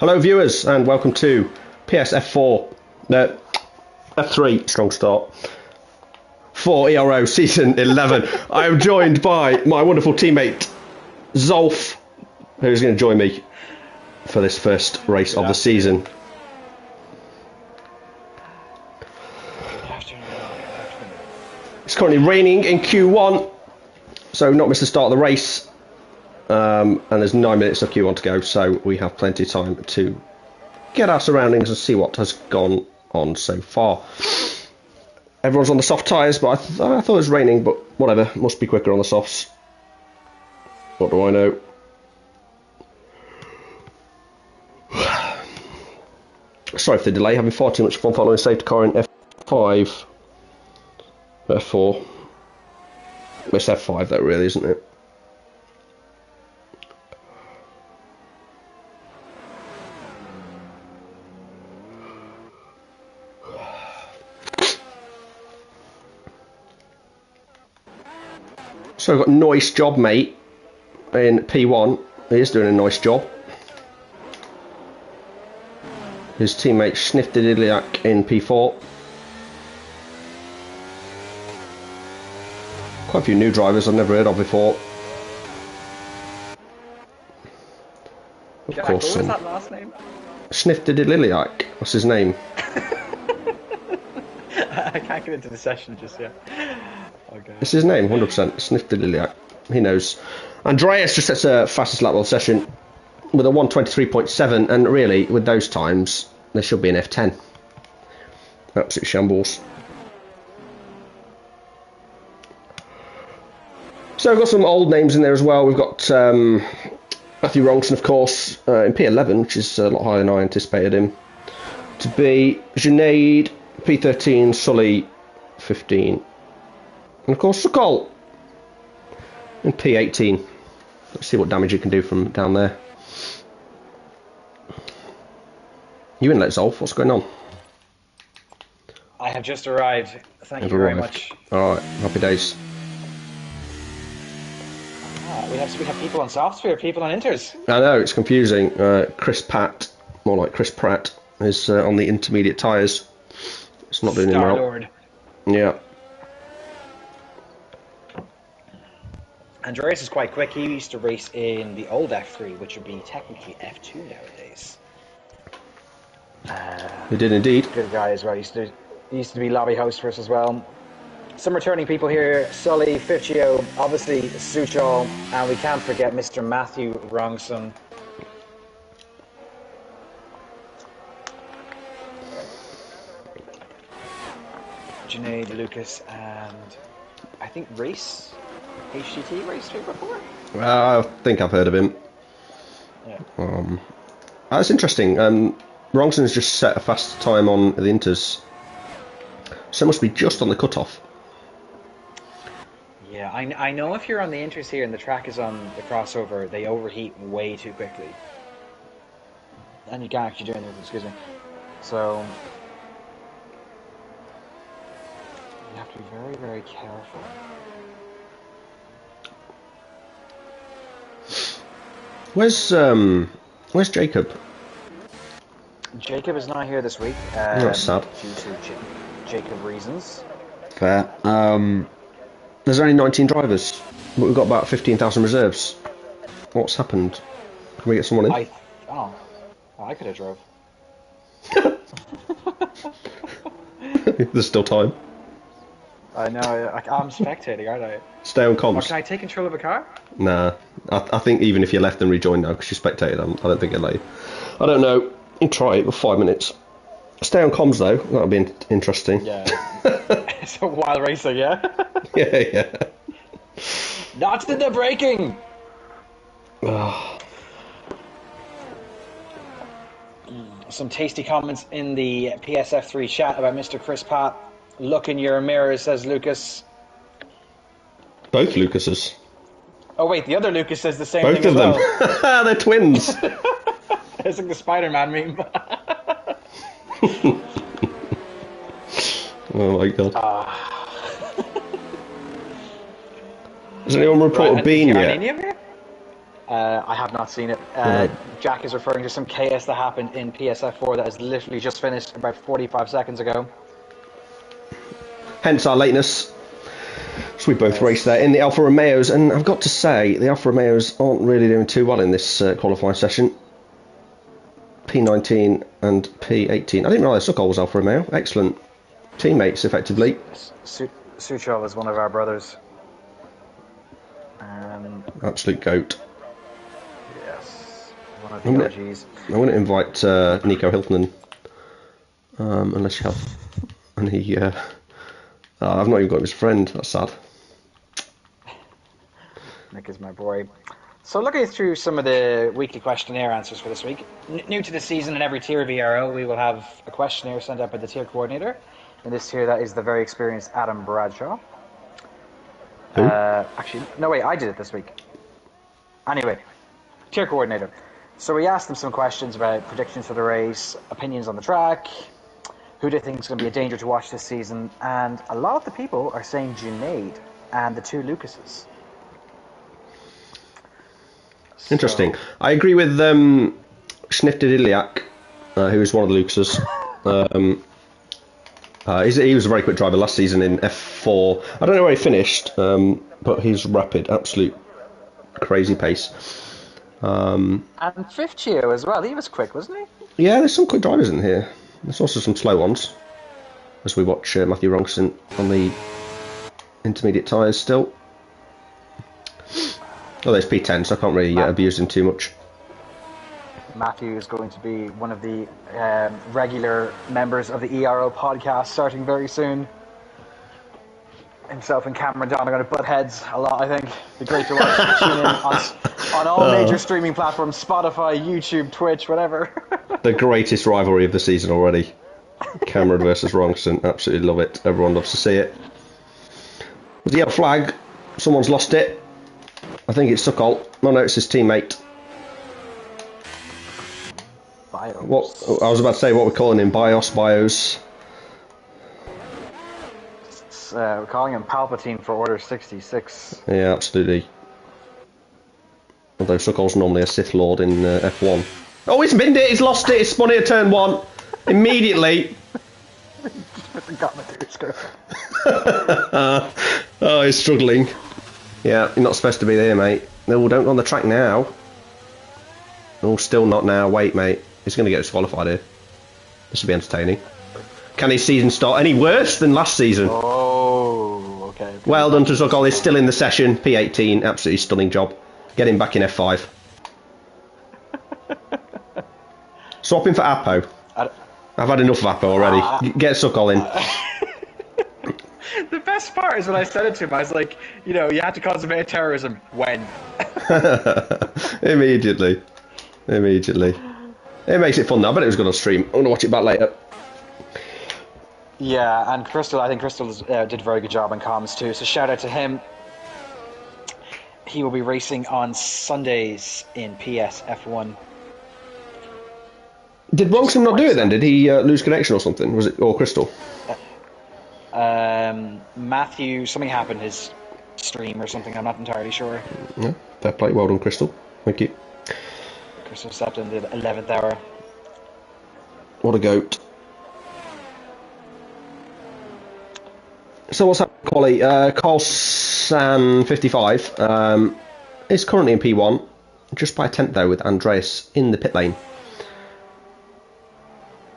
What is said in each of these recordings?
Hello viewers and welcome to PS F4, F3, strong start, for Ero Season 11. I am joined by my wonderful teammate Zolf, who's going to join me for this first race of the season. It's currently raining in Q1, so not missed the start of the race. And there's 9 minutes of Q1 to go, so we have plenty of time to get our surroundings and see what has gone on so far. Everyone's on the soft tyres, but I thought it was raining, but whatever, must be quicker on the softs. What do I know? Sorry for the delay, having far too much fun following a safety car in F5. F4. It's F5 though, really, isn't it? So I've got nice job, mate, in P1. He is doing a nice job. His teammate Snifty in P4. Quite a few new drivers I've never heard of before. Of course. What was that last name? Snifty. What's his name? I can't get into the session just yet. Okay. It's his name, 100%. Snifty. He knows. And Dariuss just sets a fastest lap of the session with a 1:23.7, and really, with those times, there should be an F10. Absolute shambles. So we've got some old names in there as well. We've got Matthew Wrongson, of course, in P11, which is a lot higher than I anticipated him to be. Junaid, P13, Sully, 15. And of course, Sokol in P18. Let's see what damage you can do from down there. You inlet, Zolf, what's going on? I have just arrived. Thank you very much. Alright, happy days. We have people on Softsphere, people on Inters. I know, it's confusing. Chris Pratt, more like Chris Pratt, is on the intermediate tyres. It's not doing him well. Star-Lord. Yeah. And Dariuss is quite quick. He used to race in the old F3, which would be technically F2 nowadays. He did indeed. Good guy as well. He used to be lobby host for us as well. Some returning people here: Sully, Ficcio, obviously Suchal, and we can't forget Mr. Matthew Wrongson. Junaid, Lucas, and I think Race. HGT raced here before? Well, I think I've heard of him. Yeah. That's interesting. Wrongson's just set a fast time on the Inters. So it must be just on the cutoff. Yeah, I know if you're on the Inters here and the track is on the crossover, they overheat way too quickly. And you can't actually do anything, excuse me. So you have to be very, very careful. Where's Jacob? Jacob is not here this week. That's sad. Due to Jacob reasons. Fair. There's only 19 drivers, but we've got about 15,000 reserves. What's happened? Can we get someone in? I could have drove. There's still time. I know, I'm spectating, aren't I? Stay on comms. Or can I take control of a car? Nah. I think even if you left and rejoined now, because you spectated, I don't think it'll let you. I don't know. You can try it for 5 minutes. Stay on comms though, that'll be interesting. Yeah. It's a wild racer, yeah? Yeah. Not in the braking! Some tasty comments in the PSF3 chat about Mr. Chris Pratt. Look in your mirror, says Lucas. Both Lucases. Oh wait, the other Lucas says the same Both thing of as them. well. They're twins. It's like the Spider-Man meme. Oh my god. Has anyone reported Bean yet? I have not seen it. Jack is referring to some chaos that happened in PSF4 that has literally just finished about 45 seconds ago. Hence our lateness. So we both raced there in the Alfa Romeos, and I've got to say, the Alfa Romeos aren't really doing too well in this qualifying session. P19 and P18. I didn't realise Sokol was Alfa Romeo. Excellent teammates, effectively. Suchov is one of our brothers. Absolute goat. Yes, one of the OGs. I'm going to invite Nico Hilton, unless you have. And he, I've not even got him as a friend. That's sad. Nick is my boy. So looking through some of the weekly questionnaire answers for this week. New to the season, in every tier of ERO, we will have a questionnaire sent out by the tier coordinator. In this tier, that is the very experienced Adam Bradshaw. Who? Actually, no, wait, I did it this week. Anyway, tier coordinator. So we asked them some questions about predictions for the race, opinions on the track, who they think is going to be a danger to watch this season, and a lot of the people are saying Junaid and the two Lucases. Interesting. I agree with Schnifted who is one of the Lucases. He was a very quick driver last season in F4. I don't know where he finished, but he's rapid, absolute crazy pace. And Fifchio as well, he was quick, wasn't he? Yeah, there's some quick drivers in here. There's also some slow ones, as we watch Matthew Ronson on the intermediate tyres still. Oh, there's P10, so I can't really abuse him too much. Matthew is going to be one of the regular members of the ERO podcast starting very soon. Himself and Cameron Don are going to butt heads a lot, I think. It'd be great to watch. Tune in on all major streaming platforms, Spotify, YouTube, Twitch, whatever. The greatest rivalry of the season already. Cameron versus Ronson. Absolutely love it. Everyone loves to see it. With the yellow flag, someone's lost it. I think it's Sokol. No, it's his teammate. Bios. What I was about to say, what we're calling him, Bios. We're calling him Palpatine for Order 66. Yeah, absolutely. Although Sokol's normally a Sith Lord in F1. Oh, he's binned it, he's lost it, he's spun it at turn 1. Immediately. Oh, he's struggling. Yeah, you're not supposed to be there, mate. No, don't go on the track now. Oh, still not now. Wait, mate. He's going to get disqualified here. This will be entertaining. Can his season start any worse than last season? Oh, okay. Well done to Sokol. He's still in the session. P18. Absolutely stunning job. Get him back in F5. Swap him for Apo. I've had enough of Apo already. Get Sokol in. The best part is when I said it to him, I was like, you know, you had to consummate terrorism. When? Immediately. It makes it fun now. I bet it was good on stream. I'm going to watch it back later. Yeah, and Crystal, I think Crystal did a very good job on comms too, so shout out to him. He will be racing on Sundays in PS F1. Did Ronson not do it then? Did he lose connection or something? Was it or Crystal? Matthew, something happened his stream or something. I'm not entirely sure. Yeah, fair play. Well done, Crystal. Thank you. Crystal stepped in the 11th hour. What a goat. So what's happening, Quali? Carlsan 55 is currently in P1, just by a tenth though, with Andreas in the pit lane.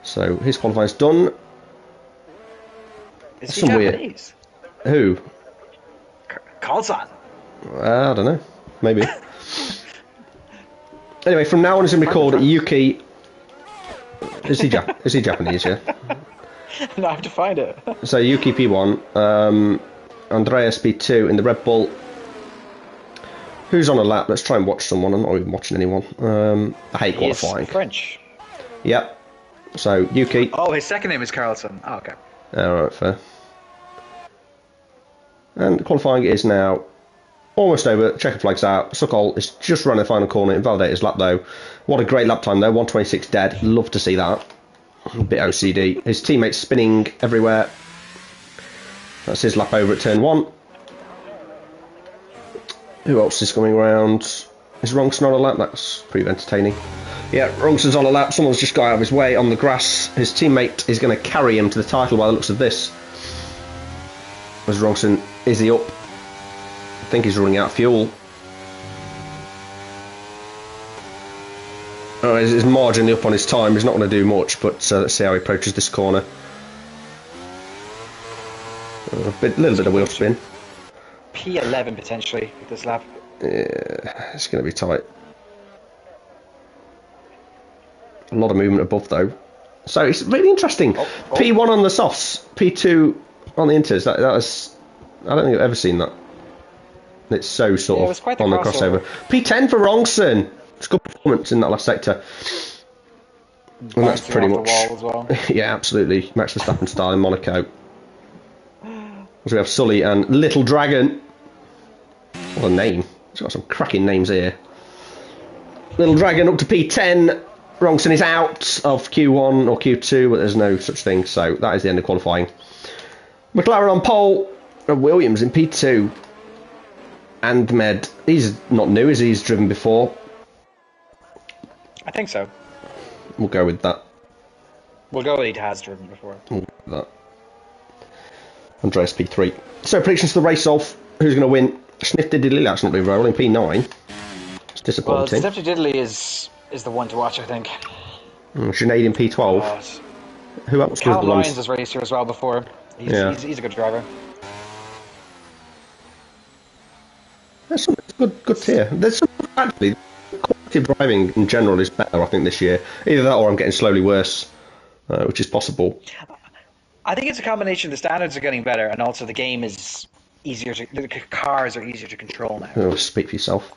So his qualifying's done. Is he Japanese? Weird. Who? Carlsan. I don't know. Maybe. Anyway, from now on it's going to be called Yuki. Is he Japanese? Yeah. No, I have to find it. So Yuki P1, Andreas P2 in the Red Bull. Who's on a lap? Let's try and watch someone. I'm not even watching anyone. I hate qualifying. He's French. Yep. So Yuki. Oh, his second name is Carlson. Oh, okay. Alright, fair. And qualifying is now almost over. Checker flag's out. Sokol is just running the final corner. Invalidate his lap though. What a great lap time though. 1:26 dead. Love to see that. A bit OCD. His teammates spinning everywhere. That's his lap over at turn 1. Who else is coming around? Is Rongson on a lap? That's pretty entertaining. Yeah, Rongson's on a lap. Someone's just got out of his way on the grass. His teammate is going to carry him to the title by the looks of this. As Rongson, is he up? I think he's running out of fuel. Oh, he's marginally up on his time. He's not going to do much, but let's see how he approaches this corner. A little bit of wheel spin. P11 potentially with this lap. Yeah, it's going to be tight. A lot of movement above though. So it's really interesting. P1 on the softs, P2 on the inters. That was, I don't think I've ever seen that. It's so sort of on the crossover. P10 for Rongson. It's good performance in that last sector. And that's pretty much. The wall as well. Yeah, absolutely. Max Verstappen style in Monaco. So we have Sully and Little Dragon. What a name. It's got some cracking names here. Little Dragon up to P10. Rongson is out of Q1 or Q2, but there's no such thing, so that is the end of qualifying. McLaren on pole, Williams in P2. And Med, he's not new, is he? He's driven before. I think so. We'll go with that. We'll go with he has driven before. We'll go with that. Andreas P3. So predictions for the race off. Who's going to win? Snifty Diddly, that's not really rolling. P9. It's disappointing. Well, Snifty Diddly is the one to watch, I think. Sinead in P12. Who else? Callum Lyons has raced here as well before. He's a good driver. There's some good tier. There's some actually quality of driving in general is better, I think, this year. Either that or I'm getting slowly worse, which is possible. I think it's a combination. The standards are getting better, and also the game is easier to. The cars are easier to control now. Oh, speak for yourself.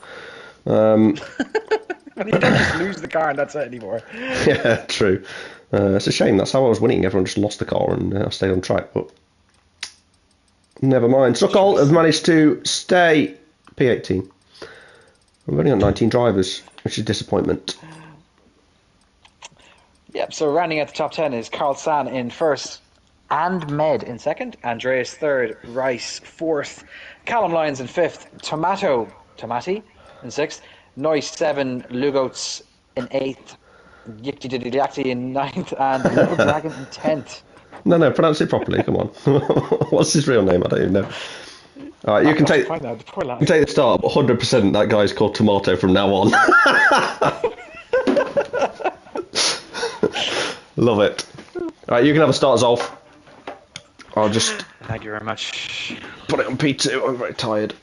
Well, you don't just lose the car and that's it anymore. Yeah, true. It's a shame. That's how I was winning. Everyone just lost the car and I stayed on track. But never mind. Sokol have managed to stay P18. We've only got 19 drivers, which is a disappointment. Yep, so rounding out the top 10 is Carl San in first and Med in second, Andreas third, Rice fourth, Callum Lyons in fifth, Tomati in sixth, Noyce 7, Lugots in 8th, Yikti Didiakti in 9th, and Little Dragon in 10th. No, pronounce it properly, come on. What's his real name? I don't even know. Alright, you can take the start, but 100% that guy's called Tomato from now on. Love it. Alright, you can have a start as off. I'll just... Thank you very much. Put it on P2, I'm very tired.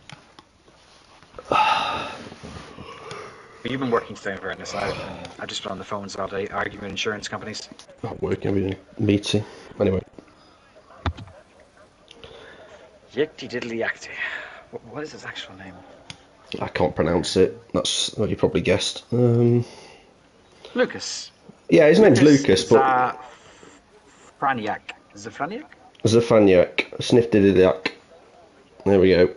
You've been working today, in fairness. I've just been on the phones all day arguing with insurance companies. Not working, I've been meeting. Anyway. Yikti Diddly Yakti. What is his actual name? I can't pronounce it. That's what you probably guessed. Lucas. Yeah, his name's Lucas, but... Zafraniak. Zafraniak? Zafraniak. Snifdididak. There we go.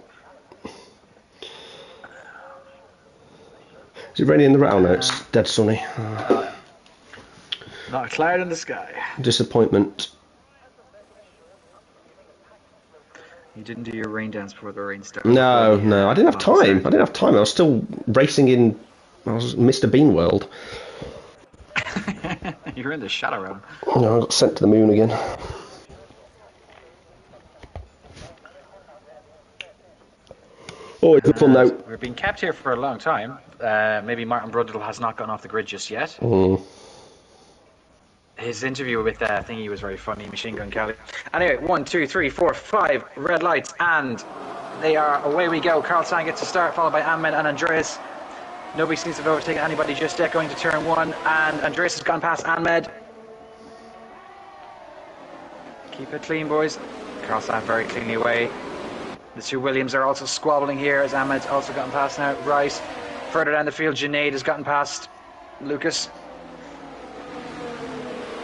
Is it raining in the rattle now? It's dead sunny. Not a cloud in the sky. Disappointment. You didn't do your rain dance before the rain started. No, I didn't have time. I was still racing in Mr. Bean world. You're in the shadow realm. No, I got sent to the moon again. Oh, it's fun though. We're being kept here for a long time. Maybe Martin Brundle has not gone off the grid just yet. His interview with Thingy was very funny, Machine Gun Kelly. Anyway, 1, 2, 3, 4, 5 red lights, and they are away we go. Carl Sagan gets to start, followed by Ahmed and Andreas. Nobody seems to have overtaken anybody just yet, going to turn 1, and Andreas has gone past Ahmed. Keep it clean, boys. Carl Sagan very cleanly away. The two Williams are also squabbling here, as Ahmed's also gotten past now. Rice. Further down the field, Junaid has gotten past Lucas.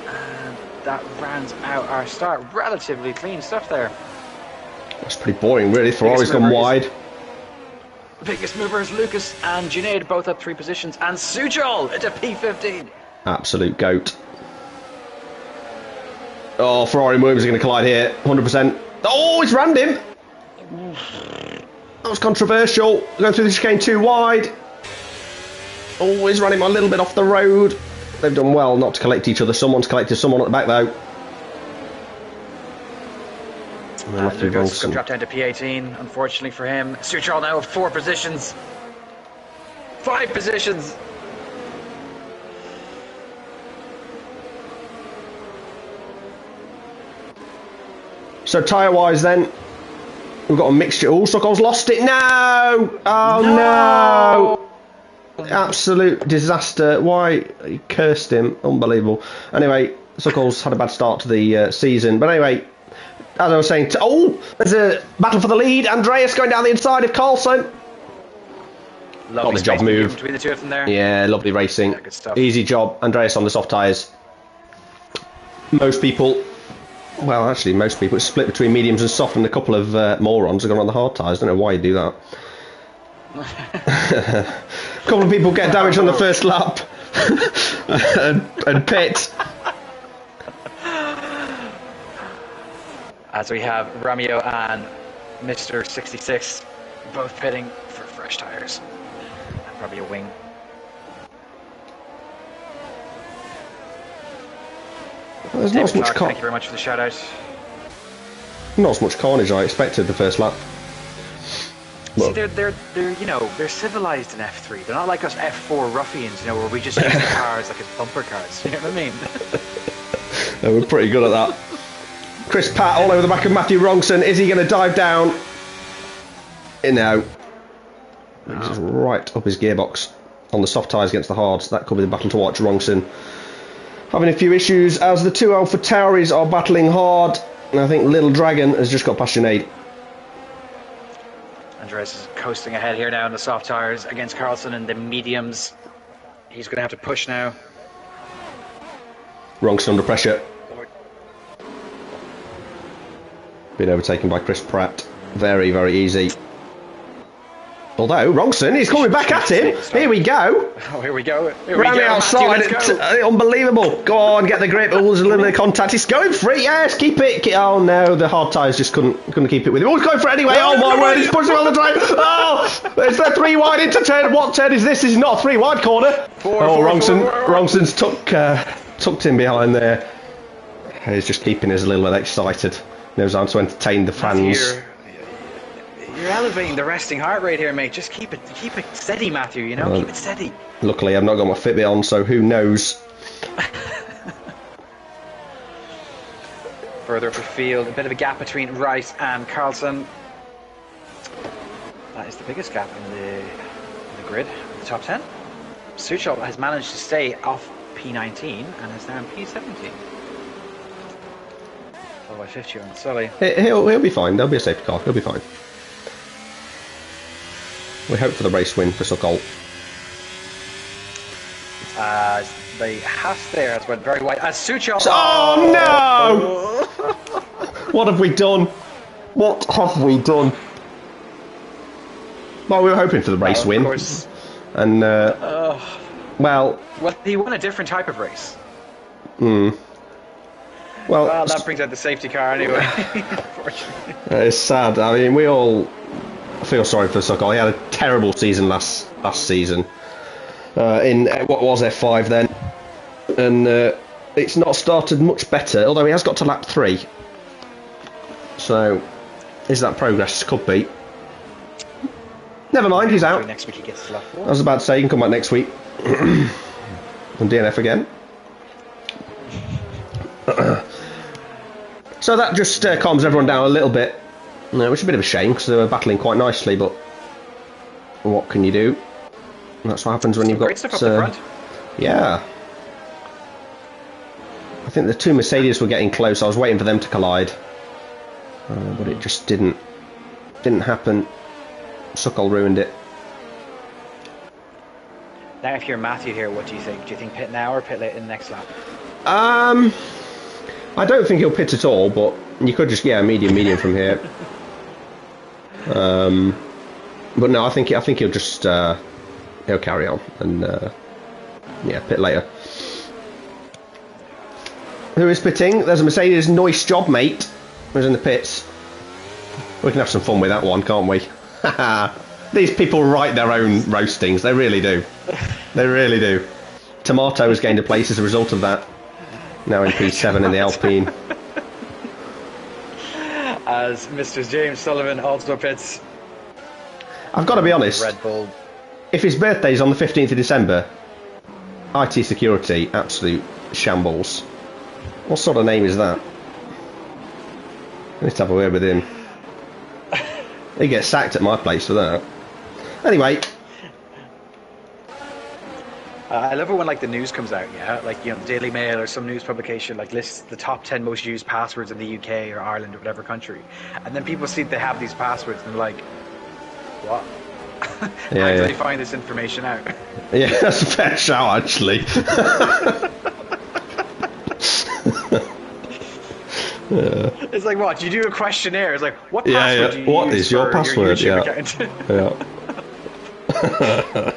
And that rounds out our start. Relatively clean stuff there. That's pretty boring, really. Ferrari's gone wide. The biggest movers, Lucas and Junaid, both up 3 positions. And Sujol into P15. Absolute goat. Oh, Ferrari and Williams are going to collide here. 100%. Oh, he's rammed him. That was controversial. Going through the chicane too wide. Always running a little bit off the road. They've done well not to collect each other. Someone's collected someone at the back though. Lucas got dropped down to P18, unfortunately for him. Suchal now with 4 positions. 5 positions. So tyre-wise then, we've got a mixture. Oh, Suckel's lost it. No! Oh no! Absolute disaster. Why? He cursed him. Unbelievable. Anyway, Suckel's had a bad start to the season. But anyway, as I was saying, there's a battle for the lead. Dariuss going down the inside of Carlson. Got the job move. Between the two of them there. Yeah, lovely racing. Yeah, good stuff. Easy job. Dariuss on the soft tyres. Most people, well, actually, most people, it's split between mediums and soft, and a couple of morons have gone on the hard tyres. Don't know why you do that. A couple of people get damaged on the first lap and pit. As we have Romeo and Mr. 66 both pitting for fresh tyres. And probably a wing. Well, there's David not as much Clark, thank you very much for the shout out. Not as much carnage I expected the first lap. See, they're you know, they're civilized in F3. They're not like us F4 ruffians, you know, where we just use the cars like as bumper cars. You know what I mean? No, we're pretty good at that. Chris Pat all over the back of Matthew Wrongson. Is he going to dive down? No. He's just right up his gearbox on the soft tyres against the hards. That could be the battle to watch. Wrongson having a few issues as the two Alpha Tauris are battling hard. And I think Little Dragon has just got past Sinead. Andres is coasting ahead here now in the soft tyres against Carlson in the mediums. He's going to have to push now. Wrongson under pressure. Been overtaken by Chris Pratt. Very, very easy. Although, Wrongson is coming back at him. Here we go. Oh, here we go. Round the outside. Unbelievable. Go on, get the grip. Oh, there's a little bit of contact. It's going for it. Yes, keep it. Oh, no, the hard tyres just couldn't keep it with him. Oh, he's going for it anyway. Oh, my word, he's pushing on the drive. Oh, it's the 3 wide into turn. What turn is this? This is not a 3 wide corner. Wrongson's tucked in behind there. He's just keeping us a little bit excited. Knows how to entertain the fans. You're elevating the resting heart rate here, mate. Just keep it steady, Matthew. You know, keep it steady. Luckily, I've not got my Fitbit on, so who knows? Further up the field, a bit of a gap between Rice and Carlson. That is the biggest gap in the grid, the top 10. Suchal has managed to stay off P19 and is now in P17. By 50 on Sully. He'll be fine. There'll be a safety car. He'll be fine. We hope for the race win for Suckel. The Haas there has went very wide. As Suchal. Oh no! What have we done? What have we done? Well, we were hoping for the race win. Of course. And well, he won a different type of race. Well, that brings out the safety car anyway. Unfortunately, it's sad. I mean, we all feel sorry for Suckel. He had a terrible season last season in what was F5 then, and it's not started much better. Although he has got to lap 3, so is that progress? Could be. Never mind, he's out. Next week he gets to lap 4. I was about to say he can come back next week and DNF again. So that just calms everyone down a little bit, which is a bit of a shame because they were battling quite nicely, but what can you do? That's what happens when you've got great stuff up the front. Yeah, I think the two Mercedes were getting close. I was waiting for them to collide, but it just didn't happen. Suckel ruined it. Now if you're Matthew here, what do you think? Do you think pit now or pit late in the next lap? I don't think he'll pit at all, but you could just medium from here. But no, I think he'll just he'll carry on and pit later. Who is pitting? There's a Mercedes. Nice job, mate. Who's in the pits? We can have some fun with that one, can't we? These people write their own roastings. They really do. They really do. Tomato has gained a place as a result of that. Now in P7 in the Alpine. As Mr. James Sullivan also pits. I've got to be honest. Red Bull. If his birthday's on the 15th of December, IT security, absolute shambles. What sort of name is that? Let's have a word with him. He gets sacked at my place for that. Anyway. I love it when like the news comes out, yeah, like the Daily Mail or some news publication like lists the top 10 most used passwords in the UK or Ireland or whatever country, and then people see they have these passwords and they're like, what? Yeah, How do they find this information out? Yeah, that's a fair shout actually. It's like, what? You do a questionnaire. It's like, what password do you what use is your for password? Your YouTube account? Yeah.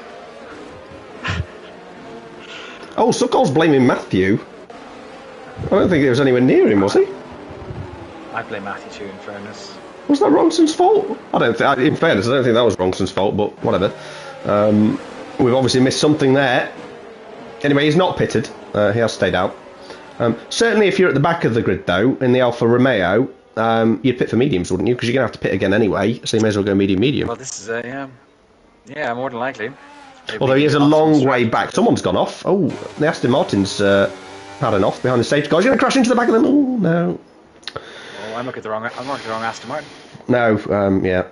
Oh, Succo's blaming Matthew. I don't think he was anywhere near him, was he? I blame Matthew too, in fairness. Was that Rongson's fault? In fairness, I don't think that was Rongson's fault, but whatever. We've obviously missed something there. Anyway, he's not pitted. He has stayed out. Certainly, if you're at the back of the grid, though, in the Alfa Romeo, you'd pit for mediums, wouldn't you? Because you're going to have to pit again anyway, so you may as well go medium. Well, this is yeah, more than likely. Although he is a long way back. Someone's gone off. Oh, the Aston Martin's had an off behind the safety car. He's going to crash into the back of them. Oh, no. Oh, I'm looking at the wrong Aston Martin. No, yeah.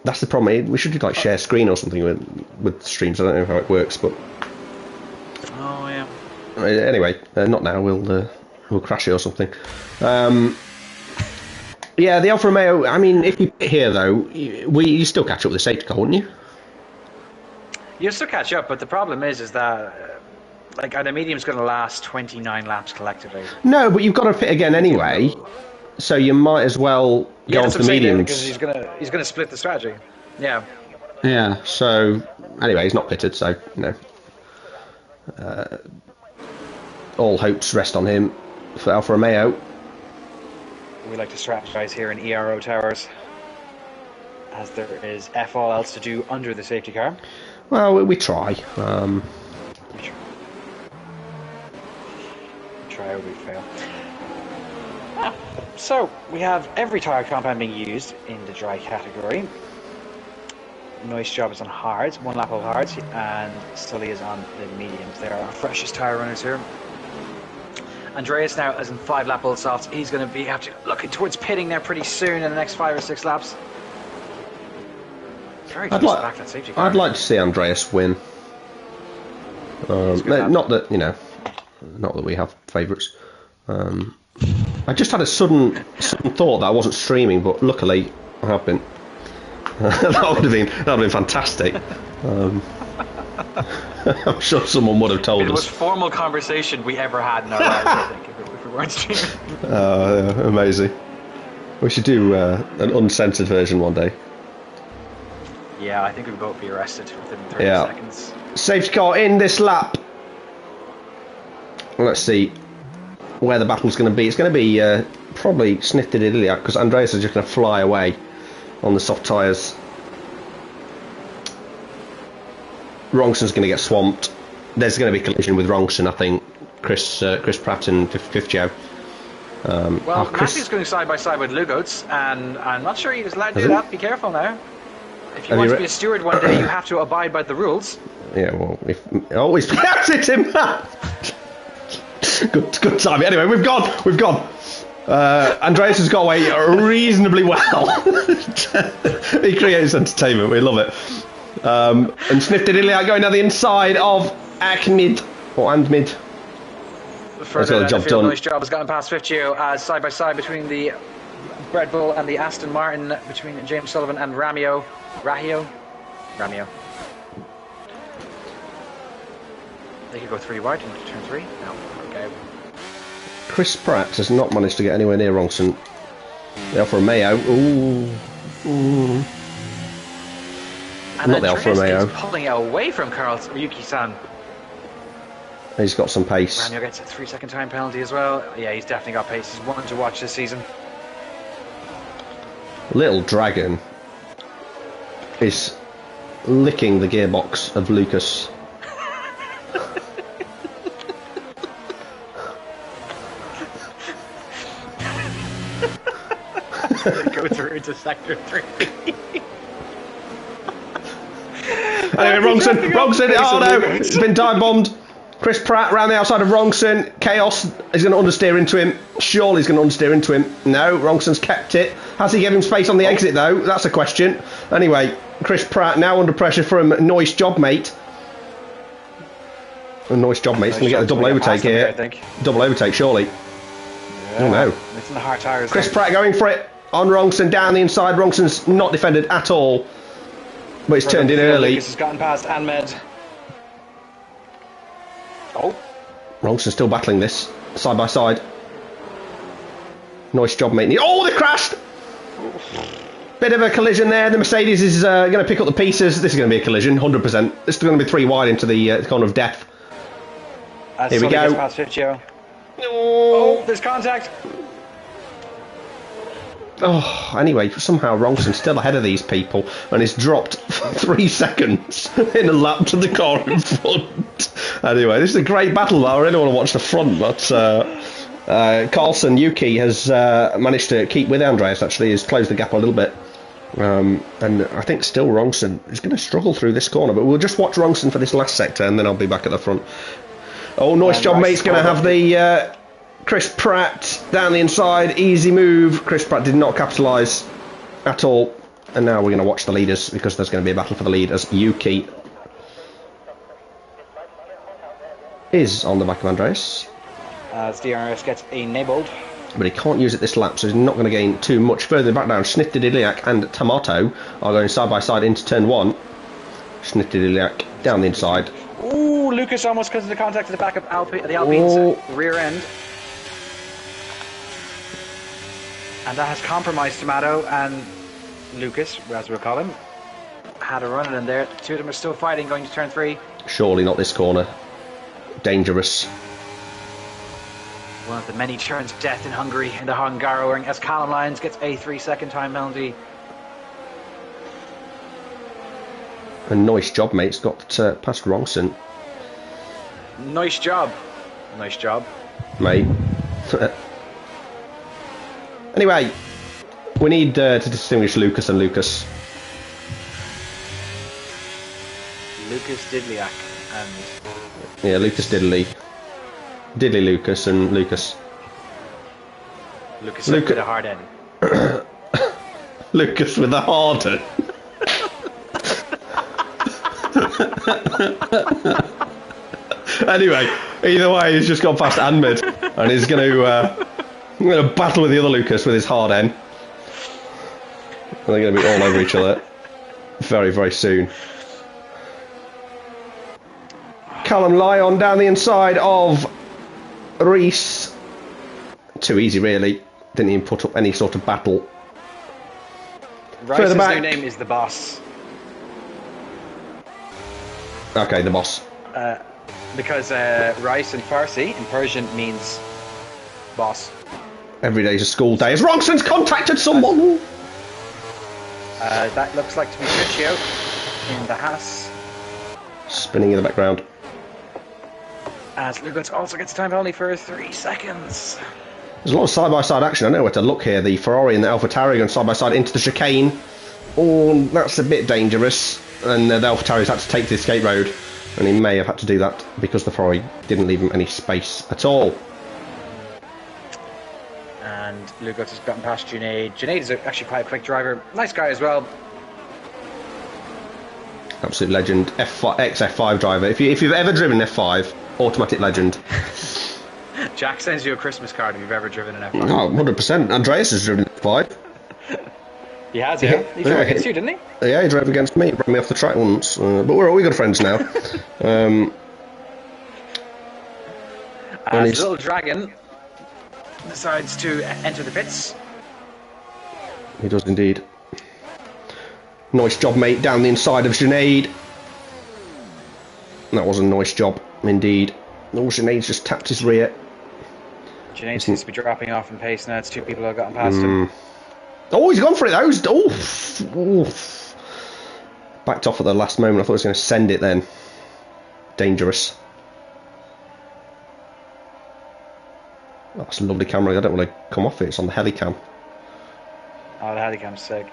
That's the problem. We should do like share screen or something with streams. I don't know how it works, but... Oh, yeah. Anyway, not now. We'll crash it or something. Yeah, the Alfa Romeo, I mean, if you pit here, though, you still catch up with the safety car, wouldn't you? You'll still catch up, but the problem is that like the medium's going to last 29 laps collectively. No, but you've got to pit again anyway, so you might as well go on to the mediums. Because he's gonna split the strategy. Yeah. Yeah. So anyway, he's not pitted, so you know, all hopes rest on him for Alfa Romeo. We like to strategize here in Ero Towers, as there is F all else to do under the safety car. Well, we try. We try or we fail. So, we have every tyre compound being used in the dry category. Nice job is on hards, 1 lap of hards, and Sully is on the mediums. They are our freshest tyre runners here. Dariuss now is in 5 lap old softs. He's going to be looking towards pitting there pretty soon in the next 5 or 6 laps. I'd like to see Dariuss win. Not that we have favourites. I just had a sudden thought that I wasn't streaming, but luckily I have been. that would have been fantastic. I'm sure someone would have told us. It was formal conversation we ever had in our lives, I think, if we weren't streaming. Amazing. We should do an uncensored version one day. Yeah, I think we'd both be arrested within 30 seconds. Safety car in this lap. Let's see where the battle's going to be. It's going to be probably snifted Iliad, because Dariuss is just going to fly away on the soft tyres. Rongson's going to get swamped. There's going to be collision with Rongson, I think. Chris Pratt and Fifjo. Matthew's going side by side with Lugots, and I'm not sure he's allowed to do that. Be careful now. If you want to be a steward one day, you have to abide by the rules. Yeah, well, always hit him. Good timing. Anyway, we've gone. Dariuss has got away reasonably well. He creates entertainment. We love it. And sniffed it Iliad going down the inside of Ahmed Mid. Got the job done. Nice job has gotten past Fifjo side by side between the Red Bull and the Aston Martin, between James Sullivan and Rahio. They could go 3 wide into turn 3. No, okay. Chris Pratt has not managed to get anywhere near Rongson. The Alfa Romeo. Ooh. And not the Alfa Romeo. He's pulling away from Ryuki-san. He's got some pace. Daniel gets a 3-second time penalty as well. Yeah, he's definitely got pace. He's one to watch this season. Little Dragon is licking the gearbox of Lucas. go through to sector 3. Anyway, Wrongson, oh no, he's been dive bombed. Chris Pratt round the outside of Wrongson. Chaos is going to understeer into him. Surely he's going to understeer into him. No, Wrongson's kept it. Has he given him space on the exit though? That's a question. Anyway, Chris Pratt now under pressure from Noise job mate. A Noise job mate's going to get the double overtake here. Double overtake, surely. Yeah. Oh no. It's in the hard tires. Chris Pratt going for it on Wrongson down the inside. Wrongson's not defended at all. But it's turned in early. Lucas has gotten past Ahmed. Oh. Wrongson's still battling this, side by side. Nice job, mate. Oh, they crashed! Bit of a collision there. The Mercedes is going to pick up the pieces. This is going to be a collision, 100%. This is going to be 3 wide into the corner of death. Here we go. Past oh, there's contact. Oh, anyway, somehow Wrongson's still ahead of these people and he's dropped 3 seconds in a lap to the car in front. Anyway, this is a great battle. I really want to watch the front, but Carlson Yuki has managed to keep with Andreas, actually. He's closed the gap a little bit. And I think still Wrongsson is going to struggle through this corner, but we'll just watch Wrongsson for this last sector and then I'll be back at the front. Oh, nice job, mate's going to have the... Chris Pratt down the inside, easy move. Chris Pratt did not capitalise at all. And now we're going to watch the leaders because there's going to be a battle for the lead as Yuki is on the back of Andreas. As Dariuss gets enabled. But he can't use it this lap, so he's not going to gain too much. Further back down, Schnitterdiliak and Tomato are going side by side into turn 1. Schnitterdiliak down the inside. Ooh, Lucas almost comes into contact with the back of the Alpine's rear end. And that has compromised Tomato and Lucas, as we'll call him. Had a run in there. The two of them are still fighting going to turn 3. Surely not this corner. Dangerous. One of the many turns of death in Hungary in the Hungaroring as Callum Lyons gets a 3-second time penalty. A nice job, mate. It's got past Wrongsson. Nice job. Nice job. Mate. Anyway, we need to distinguish Lucas and Lucas. Lucas Didliak and... Yeah, Lucas Diddley. Diddley Lucas and Lucas. Lucas with a hard end. Lucas with a hard end. Anyway, either way, he's just gone past Ahmed and he's going to battle with the other Lucas with his hard end. And they're going to be all over each other very, very soon. Callum Lyon down the inside of Reese. Too easy, really. Didn't even put up any sort of battle. Rice's new name is the boss. Okay, the boss. Because Rice in Farsi, in Persian, means boss. Every day's a school day. As Wrongson's contacted someone! That looks like to be Sergio in the Haas. Spinning in the background. As Lucas also gets time penalty for 3 seconds. There's a lot of side-by-side action. I know where to look here. The Ferrari and the AlphaTauri going side-by-side into the chicane. Oh, that's a bit dangerous. And the AlphaTauri's had to take the escape road. And he may have had to do that because the Ferrari didn't leave him any space at all. And Lucas has gotten past Junaid. Junaid is actually quite a quick driver. Nice guy as well. Absolute legend. Ex-F5 driver. If you've ever driven F5, automatic legend. Jack sends you a Christmas card if you've ever driven an F5. Oh, 100%. Andreas has driven F5. He has, yeah. He drove against you, didn't he? Yeah, he drove against me. Ran me off the track once. But we're all good friends now. As Little Dragon decides to enter the pits. He does indeed. Nice job, mate, down the inside of Junaid. That was a nice job, indeed. Oh, Junaid's just tapped his rear. Junaid seems to be dropping off in pace now. It's 2 people who have gotten past him. Oh, he's gone for it though. Oof. Backed off at the last moment. I thought he was going to send it then. Dangerous. Oh, that's a lovely camera. I don't want to come off it. It's on the heli cam. Oh, the Hadicam's sick.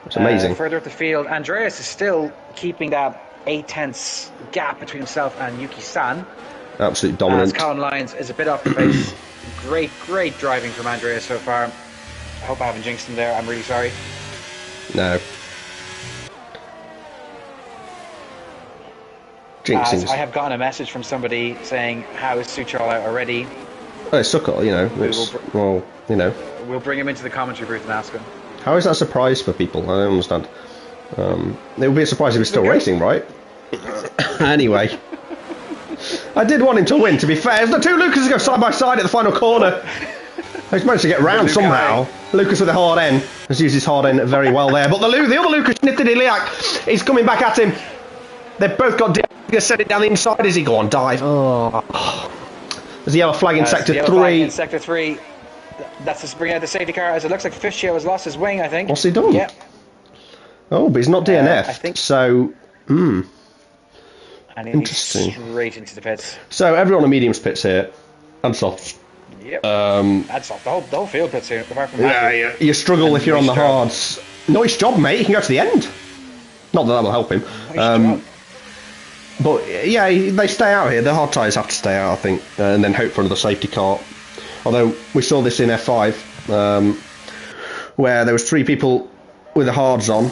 It's amazing. Further up the field, Dariuss is still keeping that 8/10 gap between himself and Yuki San. Absolutely dominant. As Colin Lyons is a bit off the pace. Great driving from Dariuss so far. I hope I haven't jinxed him there. I'm really sorry. No. Jinxing. I have gotten a message from somebody saying, "How is Suchar out already?" Oh, it's Sukkot, you know. Well, you know. We'll bring him into the commentary booth and ask him. How is that a surprise for people? I don't understand. It would be a surprise if he's still racing, right? Anyway. I did want him to win, to be fair. The two Lucases go side by side at the final corner. He's managed to get round somehow. Lucas with a hard end. Has used his hard end very well there. But the other Lucas, Nifty Iliak, is coming back at him. They've both got Dariuss set it down the inside as he go on dive. Oh. There's a yellow flag in sector 3. In sector 3. That's to bring out the safety car as it looks like Fischio has lost his wing, I think. What's he done? Yeah. Oh, but he's not DNF. I think so. And interesting. Straight into the pits. So everyone on mediums pits here. And softs. Yep. That's off. The whole field pits here, apart from yeah. You struggle if you're on the hards. Nice job, mate. You can go to the end. Not that will help him. Nice job. But yeah, they stay out here. The hard tyres have to stay out, I think, and then hope for another safety car. Although we saw this in F5, where there was 3 people with the hards on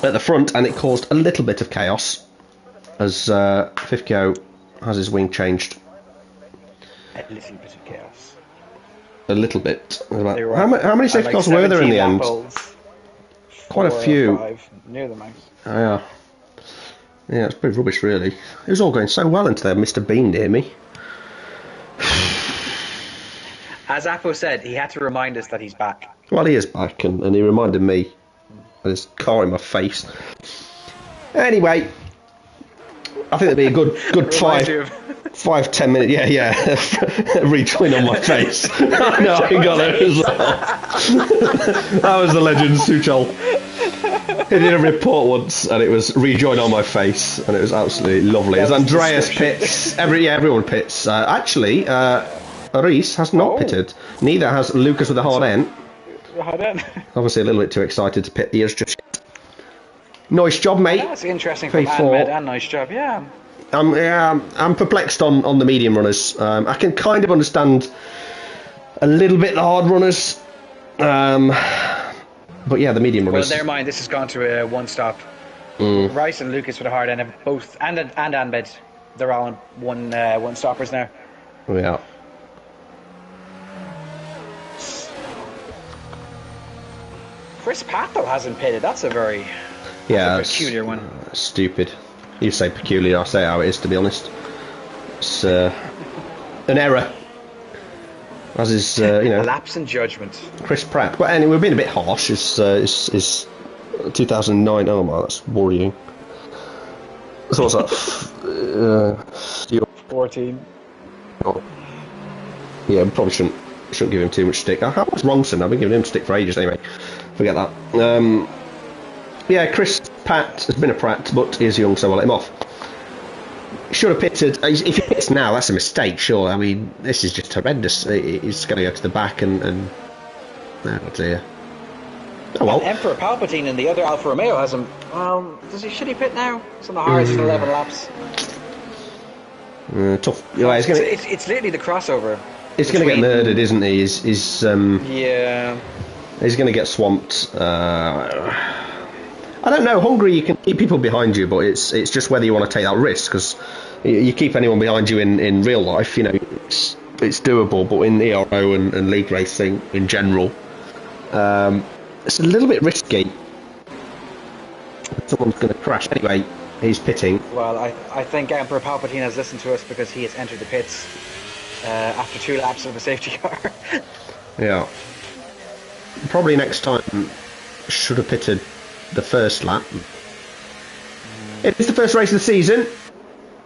at the front, and it caused a little bit of chaos as Fischio has his wing changed. A little bit of chaos. A little bit. How many safety cars were there in the end? Quite a few. 5, near the max. Oh, yeah. Yeah, it's pretty rubbish, really. It was all going so well until they had Mr. Bean near me. As Apo said, he had to remind us that he's back. Well, he is back, and he reminded me with his car in my face. Anyway, I think it'd be a good 5-10 minutes. Yeah. Rejoin on my face. I know, I got it as well. That was the legend, Suchol. He did a report once, and it was rejoin on my face, and it was absolutely lovely. As Dariuss pits, everyone pits. Actually, Reese has not pitted. Neither has Lucas with a hard end. Obviously, a little bit too excited to pit the ears just yet. Nice job, mate. That's interesting from Ahmed, and nice job, yeah. I'm perplexed on the medium runners. I can kind of understand a little bit the hard runners. But yeah, the medium runners. Well, never mind. This has gone to a one-stop. Rice and Lucas with a hard end have both, and Ahmed, they're all on one stoppers now. Yeah. Chris Pratt though hasn't pitted. That's a very peculiar one. Stupid. You say peculiar, I say how it is, to be honest. It's an error. As is, a lapse in judgment. Chris Pratt. But anyway, we're being a bit harsh. It's 2009. Oh my, that's worrying. So what's that? 14. Oh. Yeah, we probably shouldn't give him too much stick. How was Ronson? I've been giving him stick for ages anyway. Forget that. Yeah, Chris Pratt has been a Pratt, but he's young, so I'll let him off. Should have pitted. If he pits now, that's a mistake, sure. I mean, this is just horrendous. He's going to go to the back and oh dear. Oh well. And Emperor Palpatine and the other Alfa Romeo has him. Should he pit now? It's on the hards in 11 laps. Tough. Yeah, it's literally the crossover. It's going to get murdered, isn't he? Yeah. He's going to get swamped. I don't know. Hungary, you can keep people behind you, but it's just whether you want to take that risk, because you keep anyone behind you in real life, you know, it's doable, but in ERO and league racing in general, it's a little bit risky. Someone's going to crash. Anyway, he's pitting. Well, I think Emperor Palpatine has listened to us because he has entered the pits after 2 laps of a safety car. Yeah. Probably next time should have pitted the first lap. It is the first race of the season.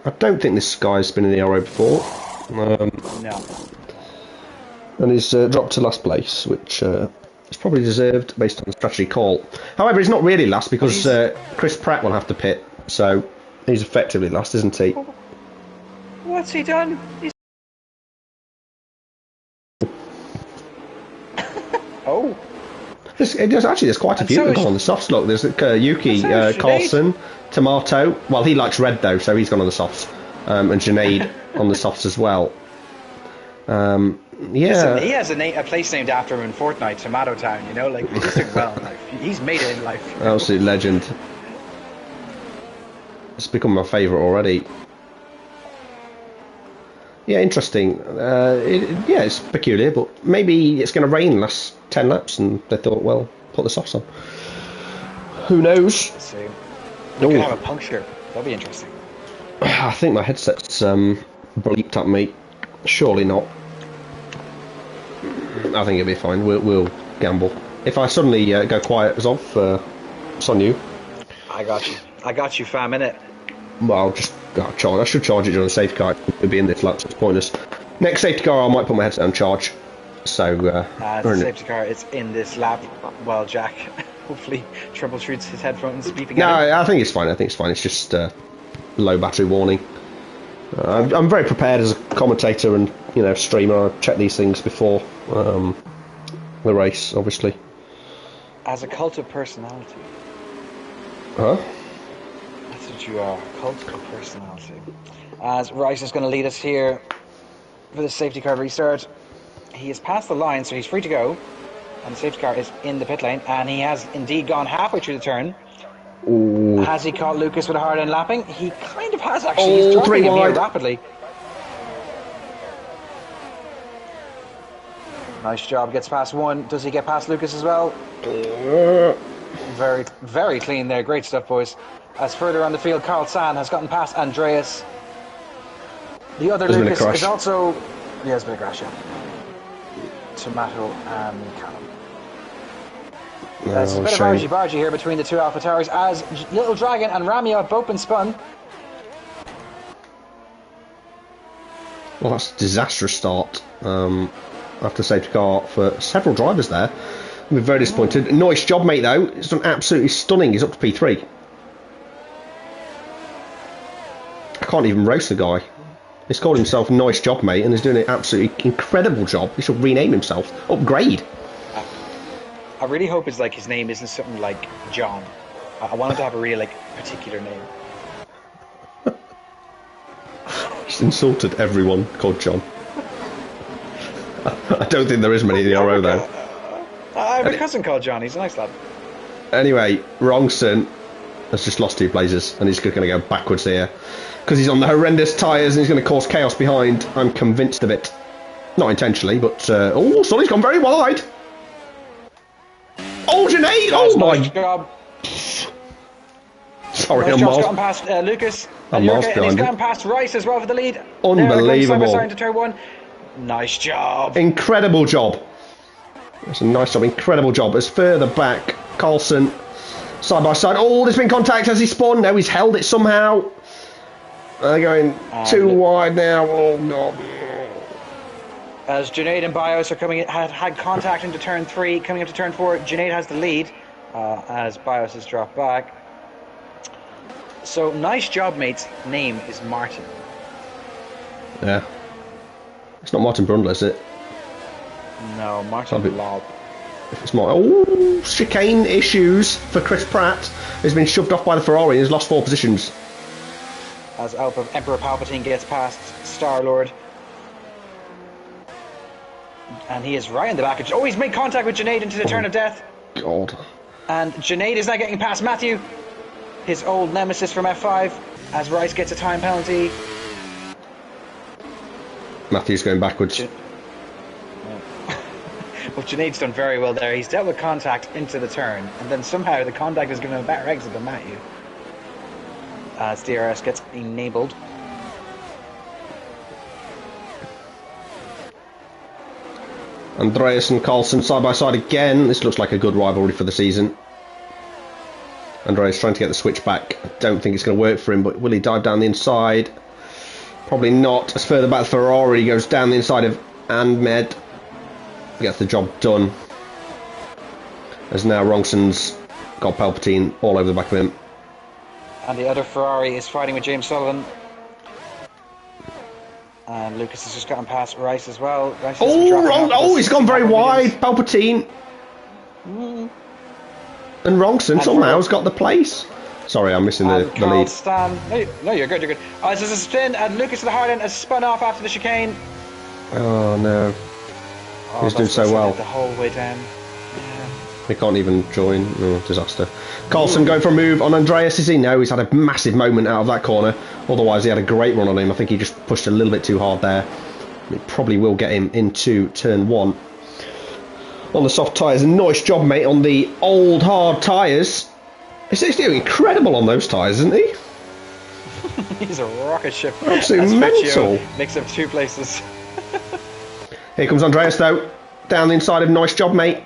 I don't think this guy's been in the ERO before. No. And he's dropped to last place, which is probably deserved based on the strategy call. However, he's not really last because Chris Pratt will have to pit, so he's effectively last, isn't he? What's he done? Oh. There's quite a few that have gone on the softs. Look, there's Yuki, Carlson, Tomato. Well, he likes red though, so he's gone on the softs. And Junaid on the softs as well. Yeah. Listen, he has a place named after him in Fortnite, Tomato Town. You know, like he's doing well in life. He's made it in life. Absolute legend. It's become my favourite already. Yeah, interesting. Yeah, it's peculiar, but maybe it's going to rain last 10 laps, and they thought, well, put the softs on. Who knows? Let's see. We could have a puncture. That'll be interesting. I think my headset's bleeped at me. Surely not. I think it'll be fine. We'll gamble. If I suddenly go quiet as off, it's on you. I got you, fam, innit? Well, I'll just charge. I should charge it during the safety car. It'll be in this lap, so it's pointless. Next safety car, I might put my headset on charge. So, the safety car is in this lap. Well, Jack hopefully troubleshoots his headphones beeping. No, I think it's fine. It's just low battery warning. I'm very prepared as a commentator and streamer. I check these things before the race, obviously. As a cult of personality. Huh? That's what you are, a cult of personality. As Rice is going to lead us here for the safety car restart. He has passed the line, so he's free to go. And the safety car is in the pit lane, and he has indeed gone halfway through the turn. Ooh. Has he caught Lucas with a hard end lapping? He kind of has, actually. He's dropping him here rapidly. Nice job, gets past one. Does he get past Lucas as well? Very, very clean there. Great stuff, boys. As further on the field, Carl San has gotten past Andreas. The other Lucas is also... Yeah, there's been a crash, yeah. Tomato and Callum. There's a bit of argy-bargy here between the two Alpha Towers as Little Dragon and Ramia have both been spun. Well, that's a disastrous start after safety car for several drivers there. I'm very disappointed. Nice job, mate, though. It's done absolutely stunning. He's up to P3. I can't even roast the guy. He's called himself Nice Job, mate, and he's doing an absolutely incredible job. He should rename himself. Upgrade. I really hope his name isn't something like John. I want him to have a real, particular name. Just insulted everyone called John. I don't think there is many in the RO, though. I have a cousin called John. He's a nice lad. Anyway, Wrongson has just lost two places, and he's going to go backwards here. Because he's on the horrendous tyres, and he's going to cause chaos behind. I'm convinced of it. Not intentionally, but... oh, Sonny's gone very wide. Oh, Junaid! Oh, my... job. Sorry, nice I'm job's gotten past Lucas. I'm miles behind. And he's gone past Rice as well for the lead. Unbelievable. Side into turn one. Nice job. Incredible job. That's a nice job. Incredible job. As further back, Carlson, side by side. Oh, there's been contact as he spun. No, he's held it somehow. They're going too wide now. Oh, God. As Junaid and Bios are coming in, had contact into turn 3, coming into turn 4. Junaid has the lead as Bios has dropped back. So, Nice Job Mate's name is Martin. Yeah. It's not Martin Brundle, is it? No, Martin Lob. It's more. Oh, chicane issues for Chris Pratt. He's been shoved off by the Ferrari and he's lost 4 positions. As Emperor Palpatine gets past Star-Lord. And he is right in the back. Oh, he's made contact with Junaid into the turn of death. God. And Junaid is now getting past Matthew, his old nemesis from F5, as Rice gets a time penalty. Matthew's going backwards. But Junaid's done very well there. He's dealt with contact into the turn, and then somehow the contact has given him a better exit than Matthew. As Dariuss gets enabled. Andreas and Carlson side by side again. This looks like a good rivalry for the season. Andreas trying to get the switch back. I don't think it's going to work for him, but will he dive down the inside? Probably not. As further back, Ferrari goes down the inside of Ahmed. Gets the job done. As now Wrongson's got Palpatine all over the back of him. And the other Ferrari is fighting with James Sullivan. And Lucas has just gotten past Rice as well. Rice he's gone very wide. Palpatine. And Rongson somehow has got the place. Sorry, I'm missing the lead. Stan. No, you're good, you're good. This is a spin, and Lucas to the hard end has spun off after the chicane. Oh, no. He's doing so well. The whole way down. He can't even join. Oh, disaster. Carlson going for a move on Andreas. Is he? No, he's had a massive moment out of that corner. Otherwise, he had a great run on him. I think he just pushed a little bit too hard there. It probably will get him into turn 1. On the soft tyres. Nice job, mate, on the old hard tyres. He's doing incredible on those tyres, isn't he? He's a rocket ship. Absolutely mental. Mix of 2 places. Here comes Andreas, though. Down the inside of nice job, mate.